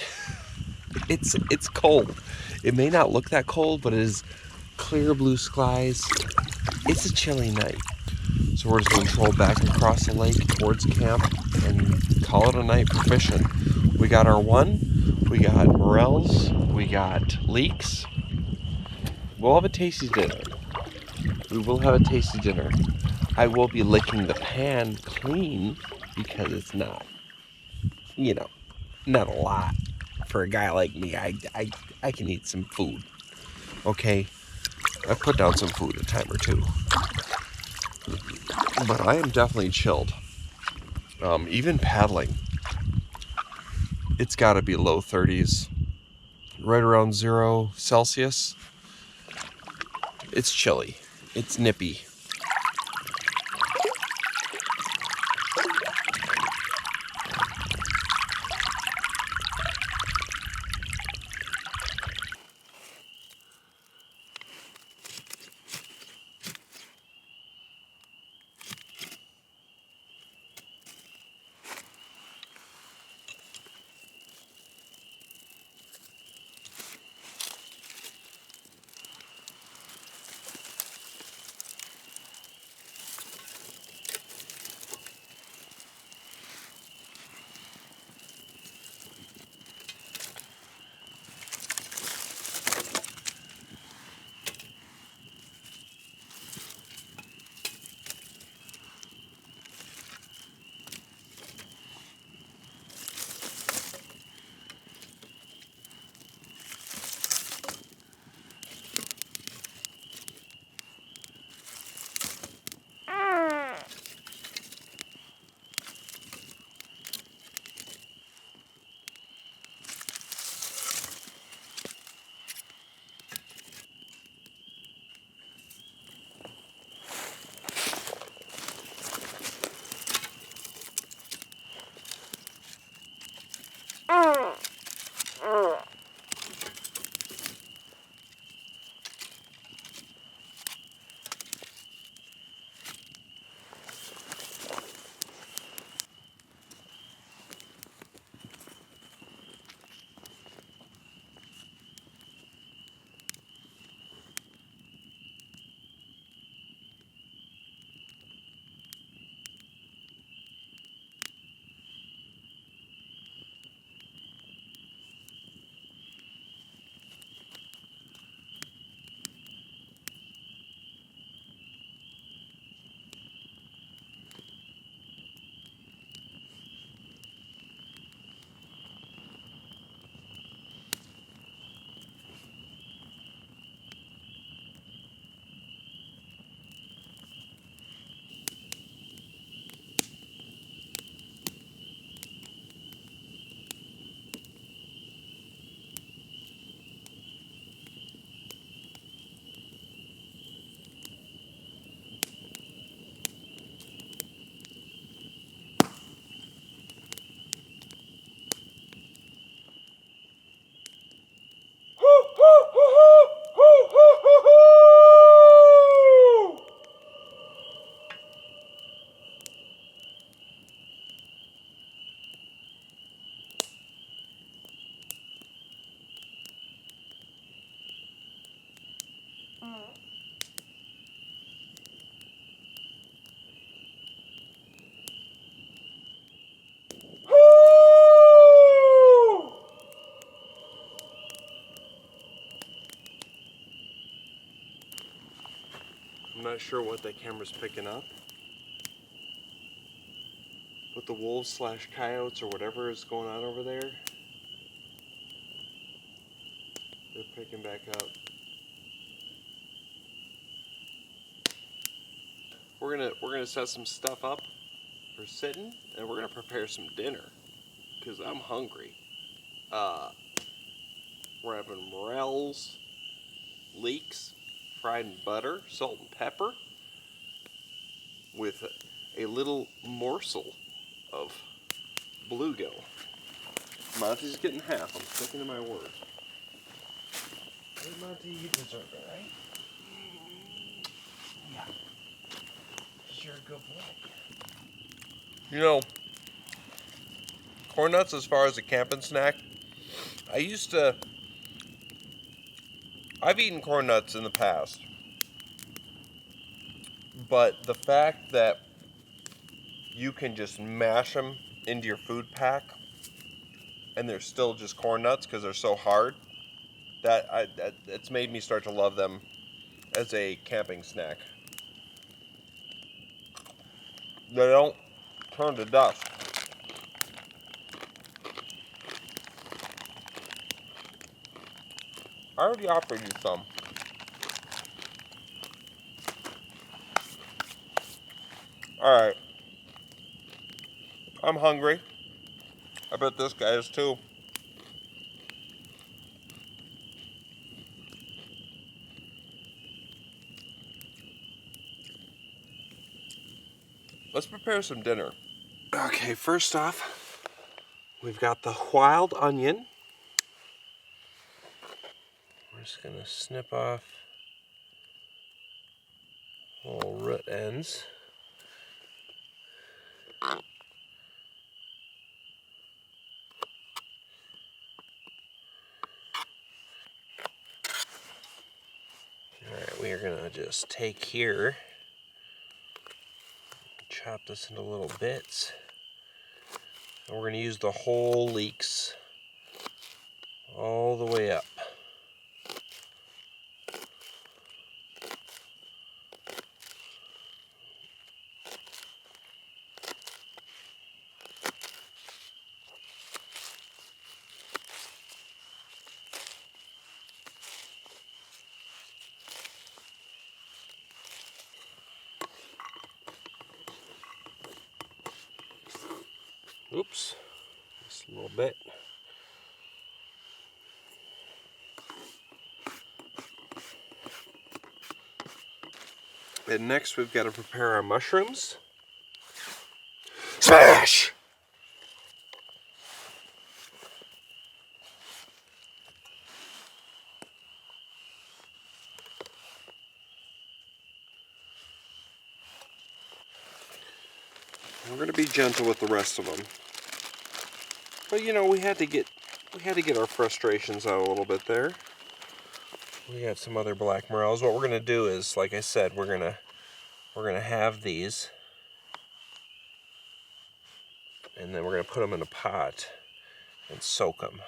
[SPEAKER 2] It's cold. It may not look that cold, but it is clear blue skies. It's a chilly night. So we're just going to troll back across the lake towards camp and call it a night for fishing. We got our one, we got morels, we got leeks. We'll have a tasty dinner. We will have a tasty dinner. I will be licking the pan clean because it's not, you know, not a lot. For a guy like me, I can eat some food. Okay? I put down some food a time or two. But I am definitely chilled. Even paddling, it's got to be low 30s, right around 0 Celsius. It's chilly. It's nippy. I'm not sure what that camera's picking up, but the wolves slash coyotes or whatever is going on over there, they're picking back up. We're gonna set some stuff up for sitting, and we're gonna prepare some dinner because I'm hungry. We're having morels, leeks, fried in butter, salt and pepper, with a little morsel of bluegill. Monty's getting half. I'm sticking to my word. Hey, Monty, you deserve it, right? Yeah. You're a good boy. You know, corn nuts as far as a camping snack, I've eaten corn nuts in the past, but the fact that you can just mash them into your food pack and they're still just corn nuts because they're so hard, it's made me start to love them as a camping snack. They don't turn to dust. I already offered you some. Alright. I'm hungry. I bet this guy is too. let's prepare some dinner. Okay, first off, we've got the wild onion. We're just gonna snip off little root ends. Alright, we are gonna just take here, chop this into little bits, and we're gonna use the whole leeks all the way up. Oops, just a little bit. And next we've got to prepare our mushrooms. Smash! We're going to be gentle with the rest of them. But you know, we had to get our frustrations out a little bit there. We got some other black morels. What we're going to do is, like I said, we're going to have these, and then we're going to put them in a pot and soak them.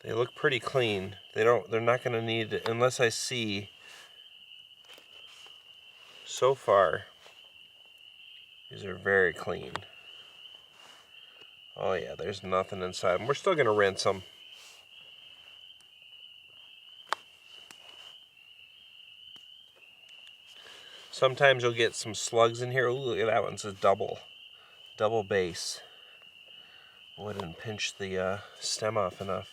[SPEAKER 2] They look pretty clean. They're not going to need, unless I see, so far, these are very clean. Oh yeah, there's nothing inside them. We're still going to rinse them. Sometimes you'll get some slugs in here. Ooh, look at that one, it's a double base. Oh, I didn't pinch the stem off enough.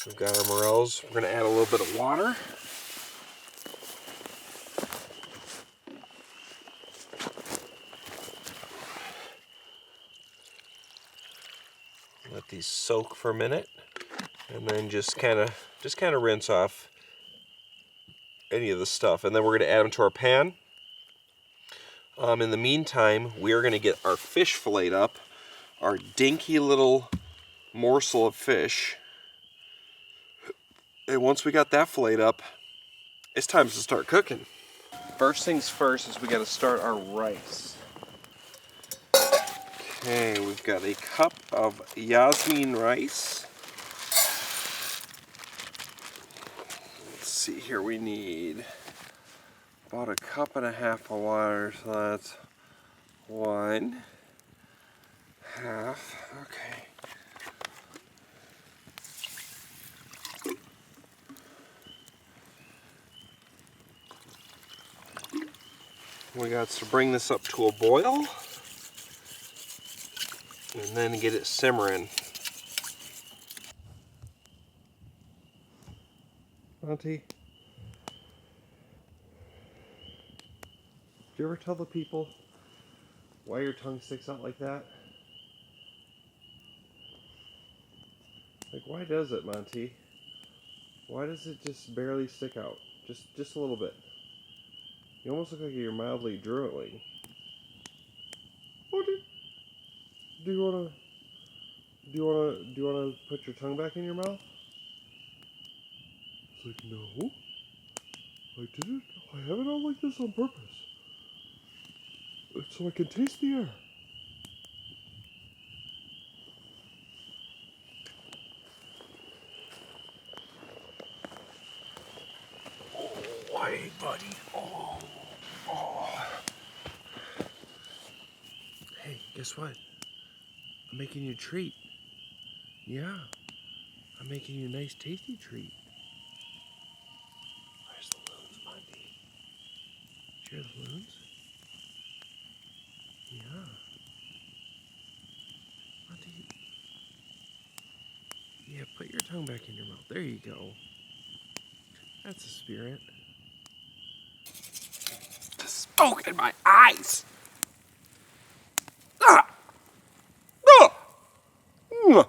[SPEAKER 2] We've got our morels. We're going to add a little bit of water. Let these soak for a minute, and then just kind of rinse off any of the stuff, and then we're going to add them to our pan. In the meantime, we are going to get our fish filleted up, our dinky little morsel of fish. And once we got that filleted up, it's time to start cooking. First things first is we got to start our rice. Okay, we've got a cup of Yasmin rice. Let's see here, we need about a cup and a half of water, so that's 1/2. Okay. We got to bring this up to a boil and then get it simmering. Monty, do you ever tell the people why your tongue sticks out like that? Like, why does it, Monty? Why does it just barely stick out? Just a little bit. You almost look like you're mildly drooling. Monty, do you wanna put your tongue back in your mouth? It's like, no, I didn't. I have it out like this on purpose. It's so I can taste the air. Oh, hey, buddy. Oh. Hey, guess what? I'm making you a treat. Yeah, I'm making you a nice, tasty treat. Where's the loons, Monty? Did you hear the loons? Yeah. Monty. tongue back in your mouth. There you go. That's the spirit. The smoke in my eyes. Ah! Ah! Mm.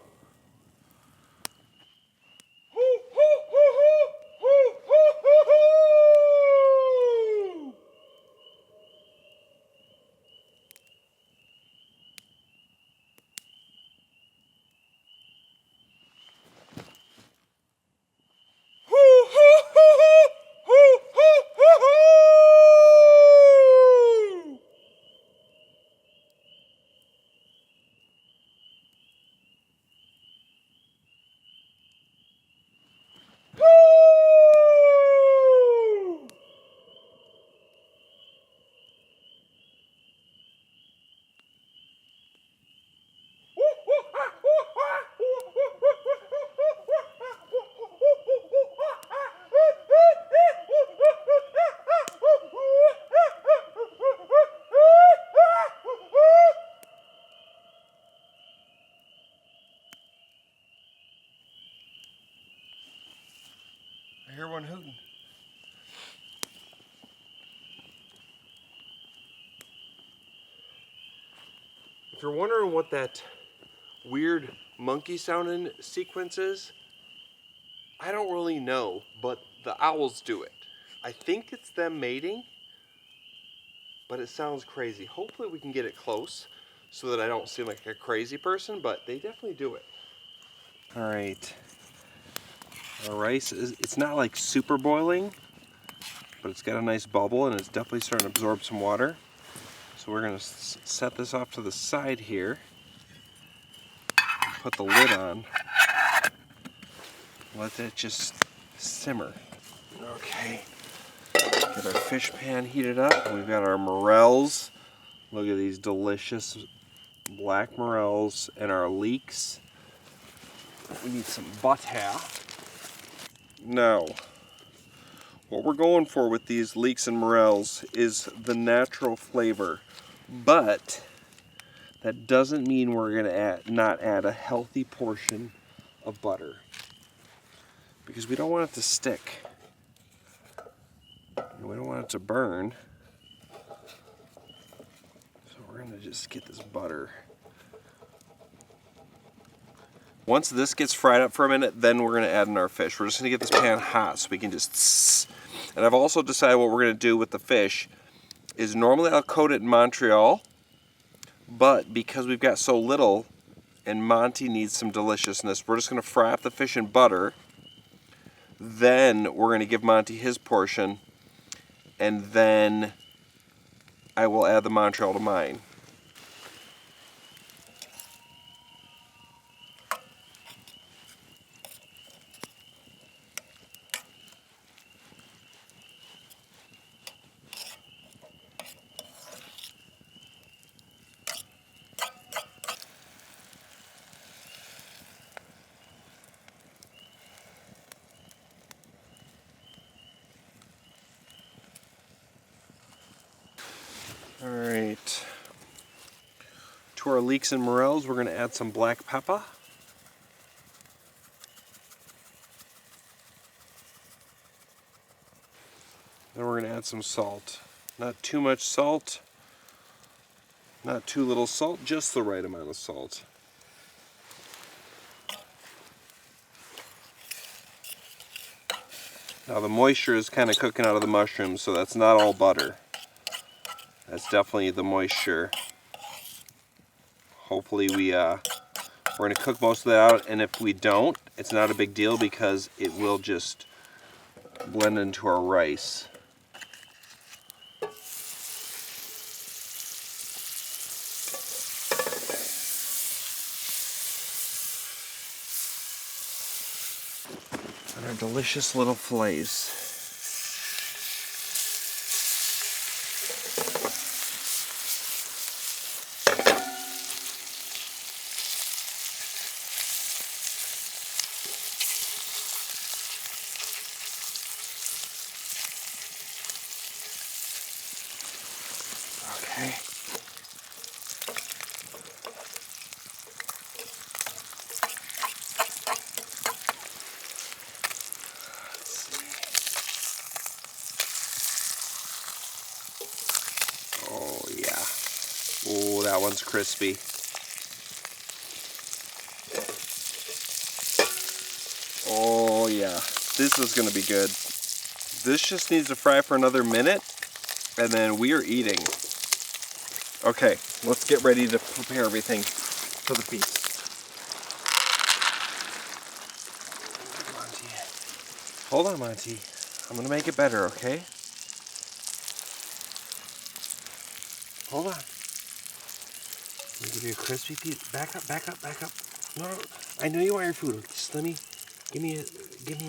[SPEAKER 2] I hear one hooting. If you're wondering what that weird monkey sounding sequence is, I don't really know, but the owls do it. I think it's them mating, but it sounds crazy. Hopefully we can get it close so that I don't seem like a crazy person, but they definitely do it. All right. Our rice it's not like super boiling, but it's got a nice bubble and it's definitely starting to absorb some water. So we're gonna set this off to the side here. Put the lid on. Let that just simmer. Okay. Get our fish pan heated up. We've got our morels. Look at these delicious black morels and our leeks. We need some butter. Now, what we're going for with these leeks and morels is the natural flavor, but that doesn't mean we're gonna not add a healthy portion of butter, because we don't want it to stick. We don't want it to burn. So we're gonna just get this butter. Once this gets fried up for a minute, then we're gonna add in our fish. We're just gonna get this pan hot so we can just tss. And I've also decided what we're gonna do with the fish is normally I'll coat it in Montreal, but because we've got so little and Monty needs some deliciousness, we're just gonna fry up the fish in butter. Then we're gonna give Monty his portion, and then I will add the Montreal to mine. All right, to our leeks and morels, we're going to add some black pepper. Then we're going to add some salt. Not too much salt, not too little salt, just the right amount of salt. Now the moisture is kind of cooking out of the mushrooms, so that's not all butter. That's definitely the moisture. Hopefully we're going to cook most of that out, and if we don't, it's not a big deal because it will just blend into our rice. And our delicious little fillets. Okay. that one's crispy. Oh yeah, this is gonna be good. This just needs to fry for another minute, and then we are eating. Okay, let's get ready to prepare everything for the feast. Monty. Hold on, Monty. I'm gonna make it better, okay? Hold on. Let me give you a crispy piece. Back up, back up, back up. No, I know you want your food. Just give me a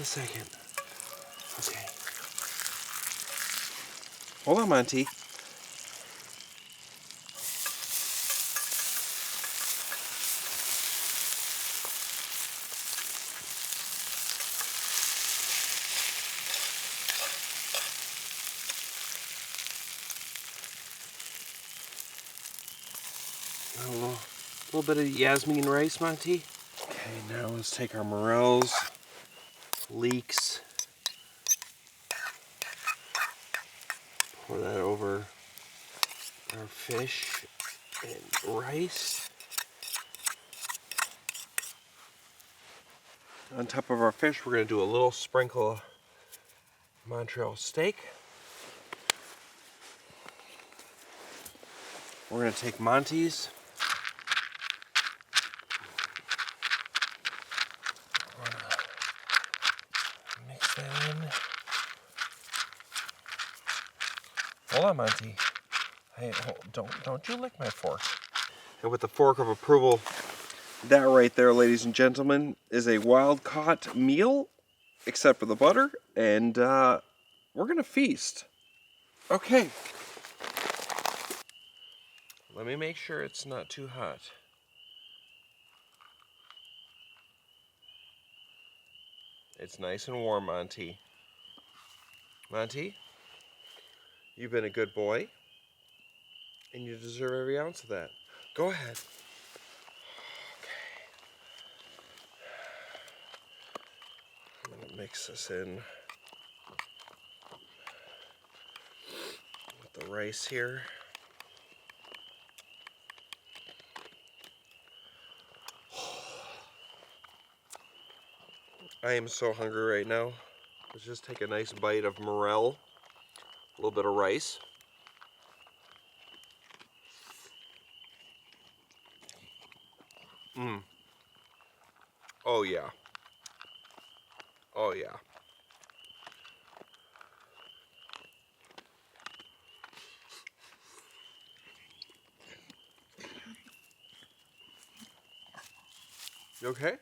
[SPEAKER 2] second. Okay. Hold on, Monty. A little bit of Yasmin rice, Monty. Okay, now let's take our morels, leeks, pour that over our fish and rice. On top of our fish, we're going to do a little sprinkle of Montreal steak. We're going to take Monty's. Mix that in. Hold on, Monty. Hey, don't you lick my fork. And with the fork of approval, that right there, ladies and gentlemen, is a wild-caught meal, except for the butter, and we're gonna feast. Okay. Let me make sure it's not too hot. It's nice and warm, Monty. Monty, you've been a good boy, and you deserve every ounce of that. Go ahead. Okay. I'm gonna mix this in with the rice here. I am so hungry right now. Let's just take a nice bite of morel, a little bit of rice. Oh yeah. Oh yeah. You okay?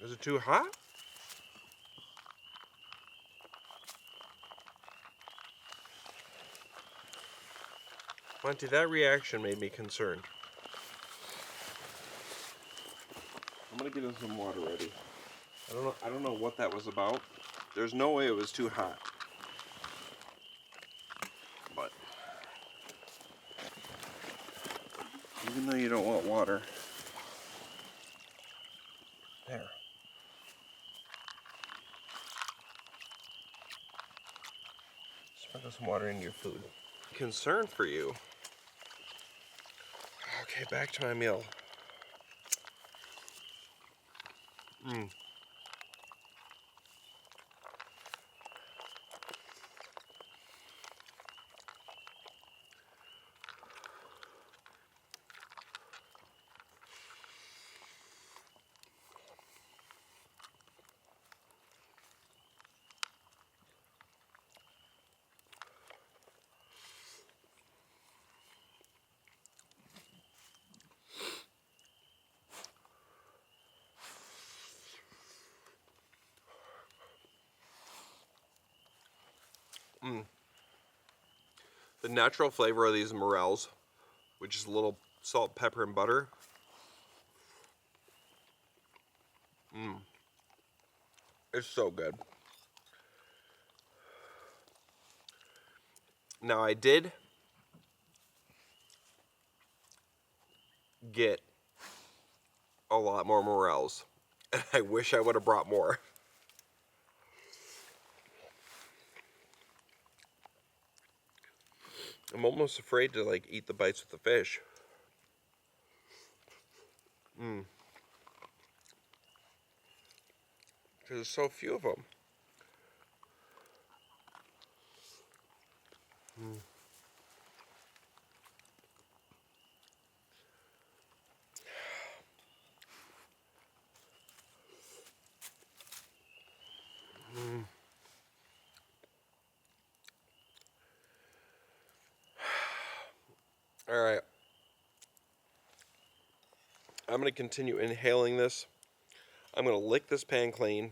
[SPEAKER 2] Is it too hot? Monty, that reaction made me concerned. I'm gonna get us some water ready. I don't know what that was about. There's no way it was too hot. But even though you don't want water. There. Sprinkle some water into your food. Concern for you. Okay, back to my meal. The natural flavor of these morels, which is a little salt, pepper, and butter. It's so good. Now I did get a lot more morels, and I wish I would have brought more. I'm almost afraid to like eat the bites with the fish. Because there's so few of them. All right. I'm going to continue inhaling this. I'm going to lick this pan clean.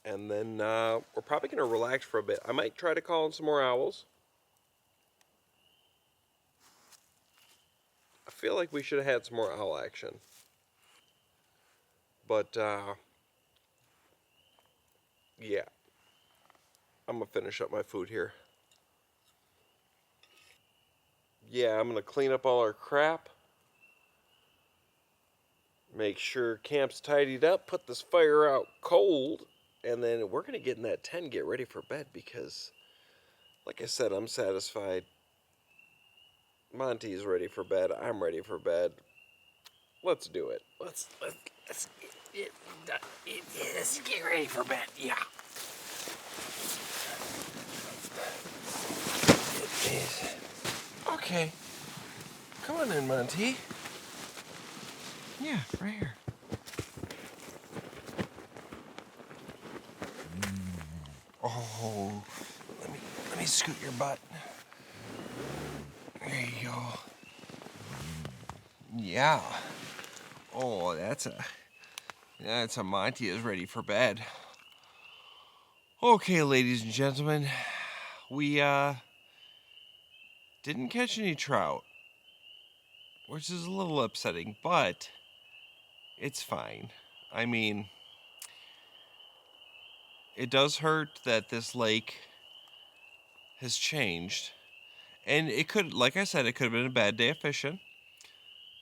[SPEAKER 2] And then we're probably going to relax for a bit. I might try to call in some more owls. I feel like we should have had some more owl action. But, yeah. I'm going to finish up my food here. Yeah, I'm going to clean up all our crap. Make sure camp's tidied up. Put this fire out cold. And then we're going to get in that tent, get ready for bed. Because, like I said, I'm satisfied. Monty's ready for bed. I'm ready for bed. Let's do it. Let's get ready for bed. Yeah. Okay. Come on in, Monty. Yeah, right here. Oh, let me scoot your butt. There you go. Yeah. Oh, that's a Monty is ready for bed. Okay, ladies and gentlemen, we didn't catch any trout, which is a little upsetting, but it's fine. I mean, it does hurt that this lake has changed. And it could, like I said, it could have been a bad day of fishing.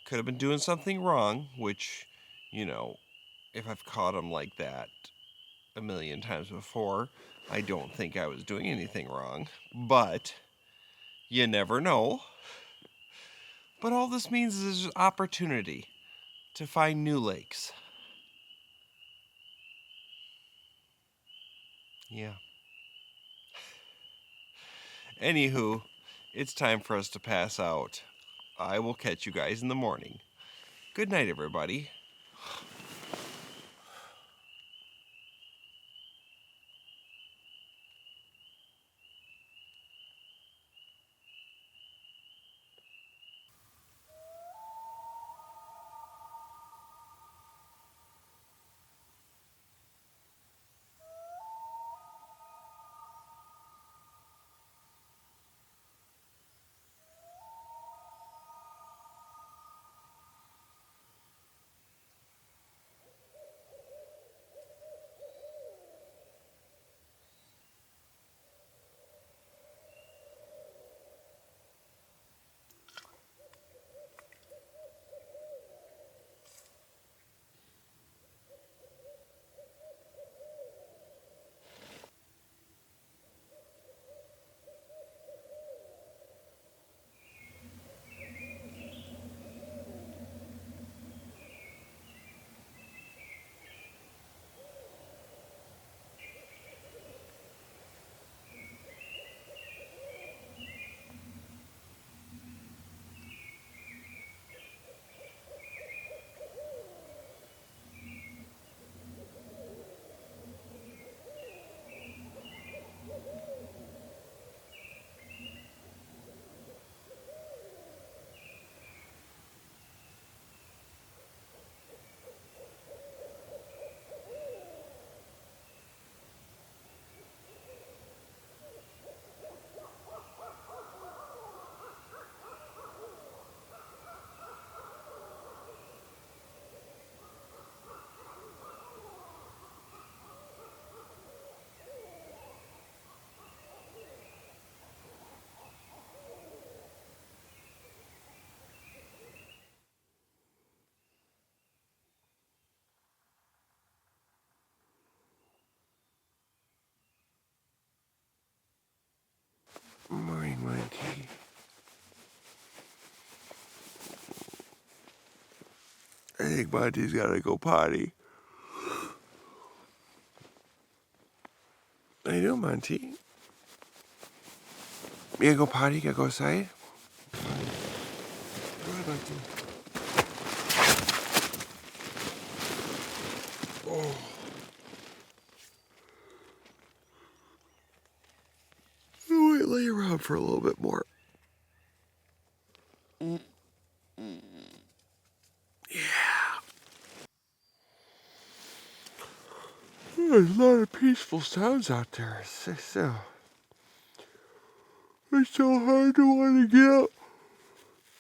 [SPEAKER 2] Could have been doing something wrong, which, if I've caught them like that a million times before, I don't think I was doing anything wrong. But you never know. But all this means is there's opportunity to find new lakes. Yeah. Anywho, it's time for us to pass out. I will catch you guys in the morning. Good night, everybody.
[SPEAKER 1] Monty. I think Monty's gotta go potty. I know, Monty. You gotta go potty? You gotta go outside? Go ahead, Monty. Oh. Wait, lay around for a little bit more. Yeah. There's a lot of peaceful sounds out there. It's so hard to want to get up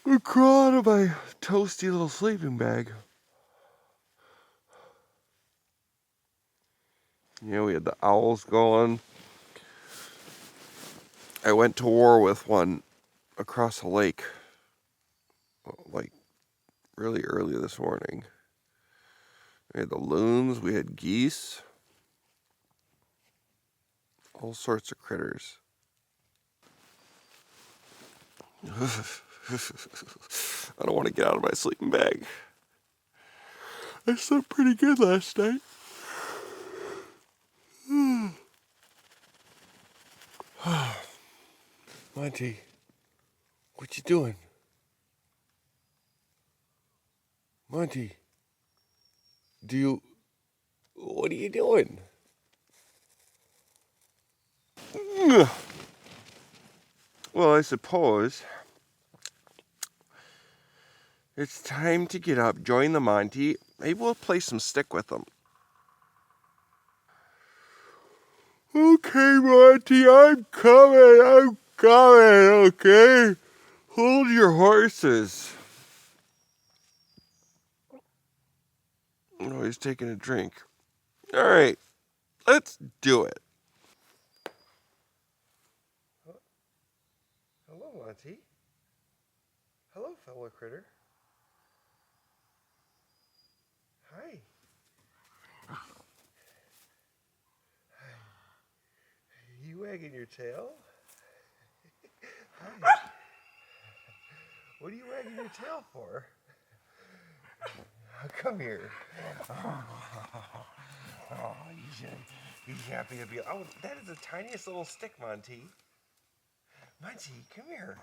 [SPEAKER 1] and crawl out of my toasty little sleeping bag. Yeah, we had the owls going. I went to war with one across the lake, like really early this morning. We had the loons, we had geese, all sorts of critters. I don't want to get out of my sleeping bag. I slept pretty good last night. Monty, what you doing? Monty, what are you doing? Well, I suppose it's time to get up, join the Monty. Maybe we'll play some stick with them. Okay, Monty, I'm coming, okay? Hold your horses. Oh, he's taking a drink. All right, let's do it. Hello, Monty. Hello, fellow critter. Hi. You wagging your tail? Hi. What are you wagging your tail for? Come here. Oh, he's happy to be. Oh, that is the tiniest little stick, Monty. Monty, come here.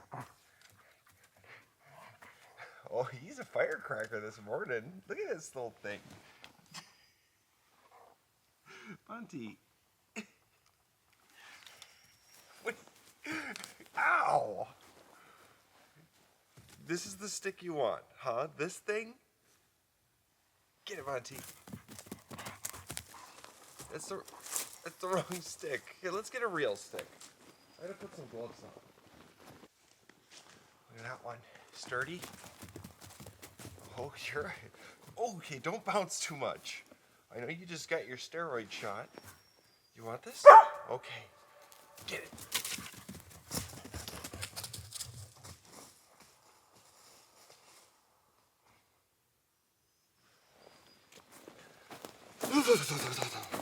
[SPEAKER 1] Oh, he's a firecracker this morning. Look at this little thing. Monty. What? Ow! This is the stick you want, huh? This thing? Get it, Monty. That's the wrong stick. Here, let's get a real stick. I gotta put some gloves on. Look at that one. Sturdy. Oh, you're right. Okay, don't bounce too much. I know you just got your steroid shot. You want this? Okay. Get it.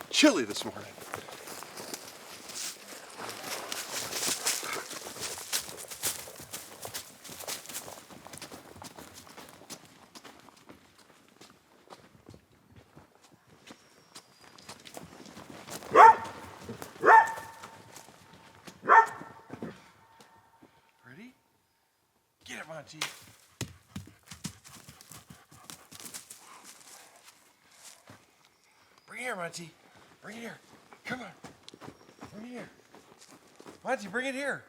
[SPEAKER 1] Chilly this morning. Ready? Get it, Monty. Bring it here, Monty. Bring it here. Come on. Bring it here. Monty, bring it here.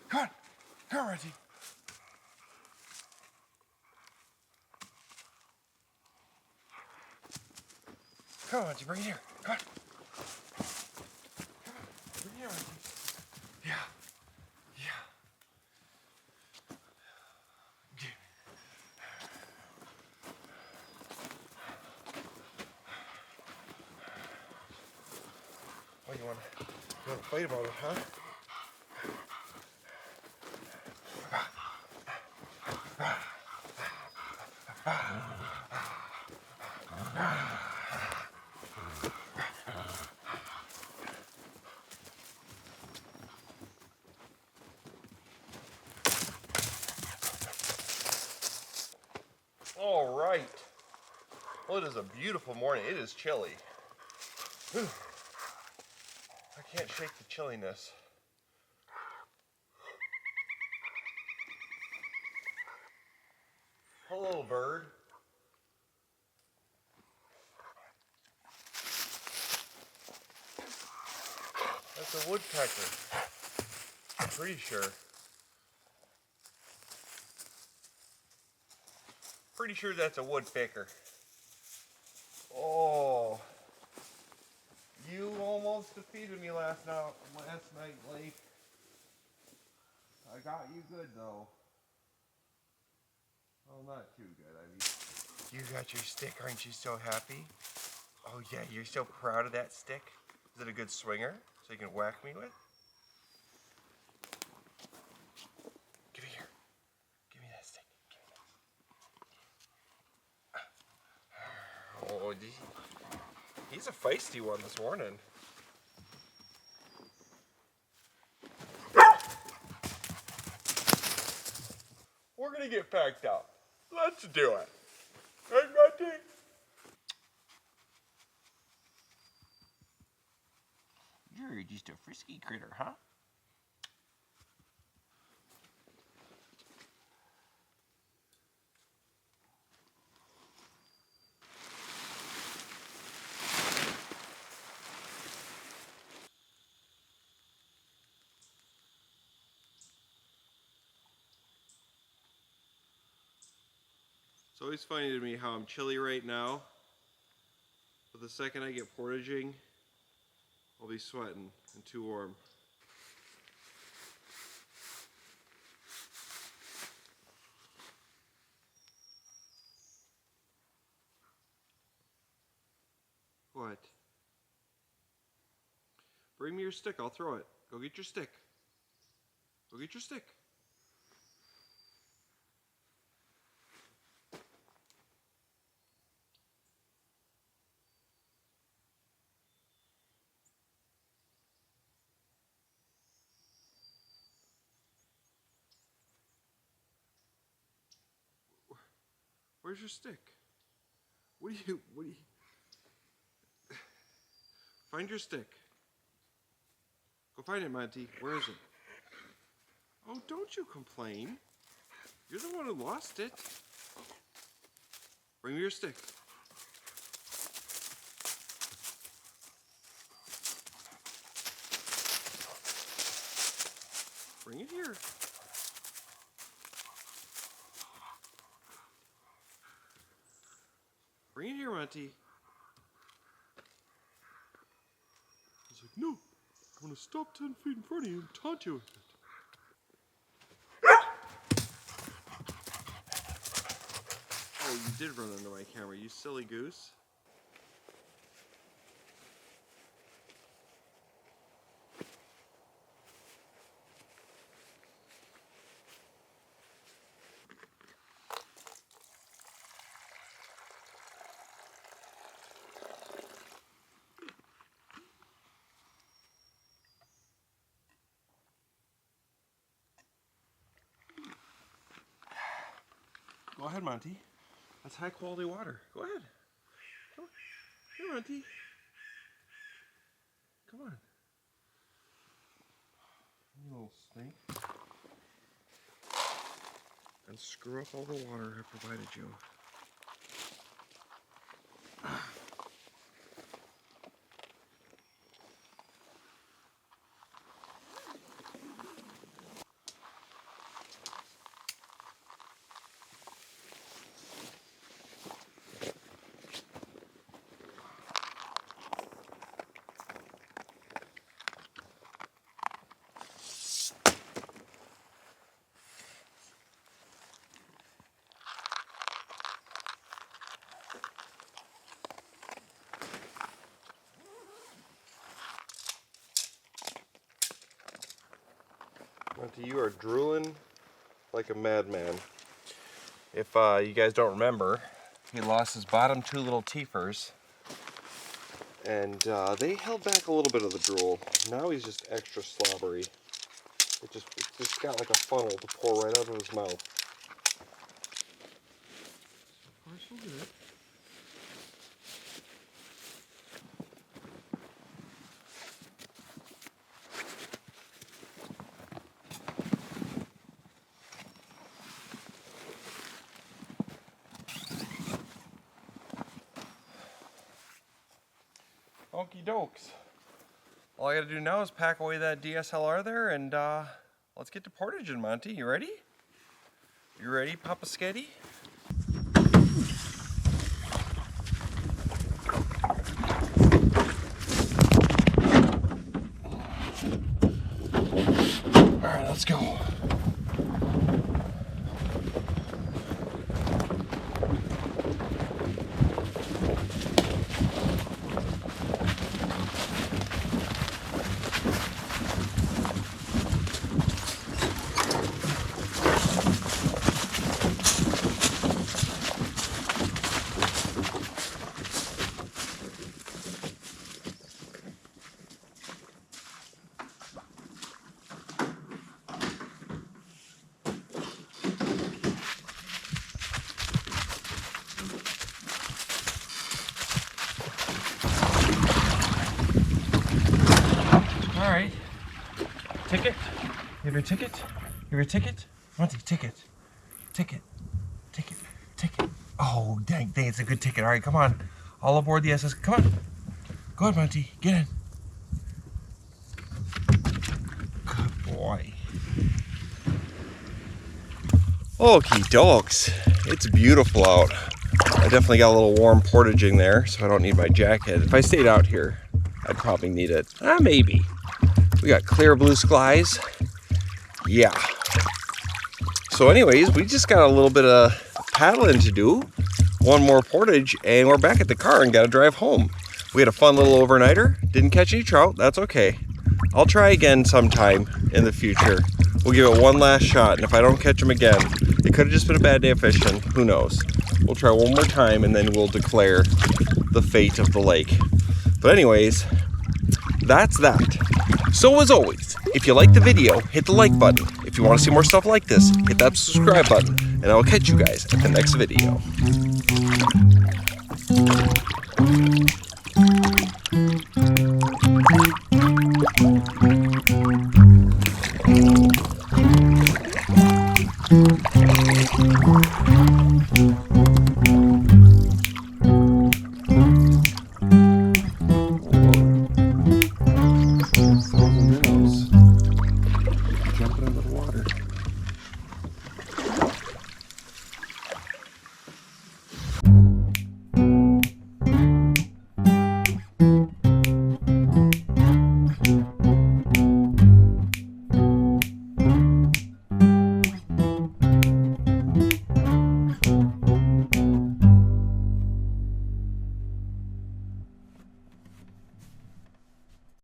[SPEAKER 1] Come on. Come on, Monty. Come on, Monty. Bring it here. Come on. Come on. Bring it here, Monty. Yeah. Yeah. Oh, you want to fight about it, huh? Well, it is a beautiful morning. It is chilly. Whew. I can't shake the chilliness. Hello, bird. That's a woodpecker. I'm pretty sure. Pretty sure that's a woodpecker. Oh, you almost defeated me last night, Lake. I got you good though. Well, not too good. I mean, you got your stick. Aren't you so happy? Oh yeah, you're so proud of that stick. Is it a good swinger so you can whack me with? Give it here. Give me that stick. Give me that. Oh, he's a feisty one this morning. We're gonna get packed up. Let's do it. Right, Monty? You're just a frisky critter, huh? It's always funny to me how I'm chilly right now, but the second I get portaging, I'll be sweating and too warm. What? Bring me your stick, I'll throw it. Go get your stick. Go get your stick. Where's your stick? What do you... Find your stick. Go find it, Monty. Where is it? Oh, don't you complain. You're the one who lost it. Bring me your stick. Bring it here. Bring it here, Monty. He's like, no, I'm going to stop 10 feet in front of you and taunt you with it. Oh, you did run under my camera, you silly goose. Go ahead, Monty. That's high quality water. Go ahead. Come on. Here, Monty. Come on. You little snake. And screw up all the water I provided you. Monty, you are drooling like a madman. If you guys don't remember, he lost his bottom two little teethers, and they held back a little bit of the drool. Now he's just extra slobbery. It just got like a funnel to pour right out of his mouth. So far, so good.
[SPEAKER 2] Okie dokes. All I gotta do now is pack away that DSLR there and let's get to portaging, Monty. You ready? You ready, Papa Sketty? Alright, let's go. Alright. Ticket? You have your ticket? You have your ticket? Monty, ticket. Ticket. Ticket. Ticket. Oh, dang, it's a good ticket. Alright, come on. All aboard the SS. Come on. Go ahead, Monty. Get in. Good boy. Okie dokes. It's beautiful out. I definitely got a little warm portaging there, so I don't need my jacket. If I stayed out here, I'd probably need it. Maybe. We got clear blue skies. Yeah. So anyways, we just got a little bit of paddling to do. One more portage and we're back at the car and got to drive home. We had a fun little overnighter. Didn't catch any trout. That's okay. I'll try again sometime in the future. We'll give it one last shot, and if I don't catch them again, it could have just been a bad day of fishing. Who knows? We'll try one more time and then we'll declare the fate of the lake. But anyways, that's that. So as always, if you like the video, hit the like button. If you want to see more stuff like this, hit that subscribe button, and I will catch you guys at the next video. Jumping into the water.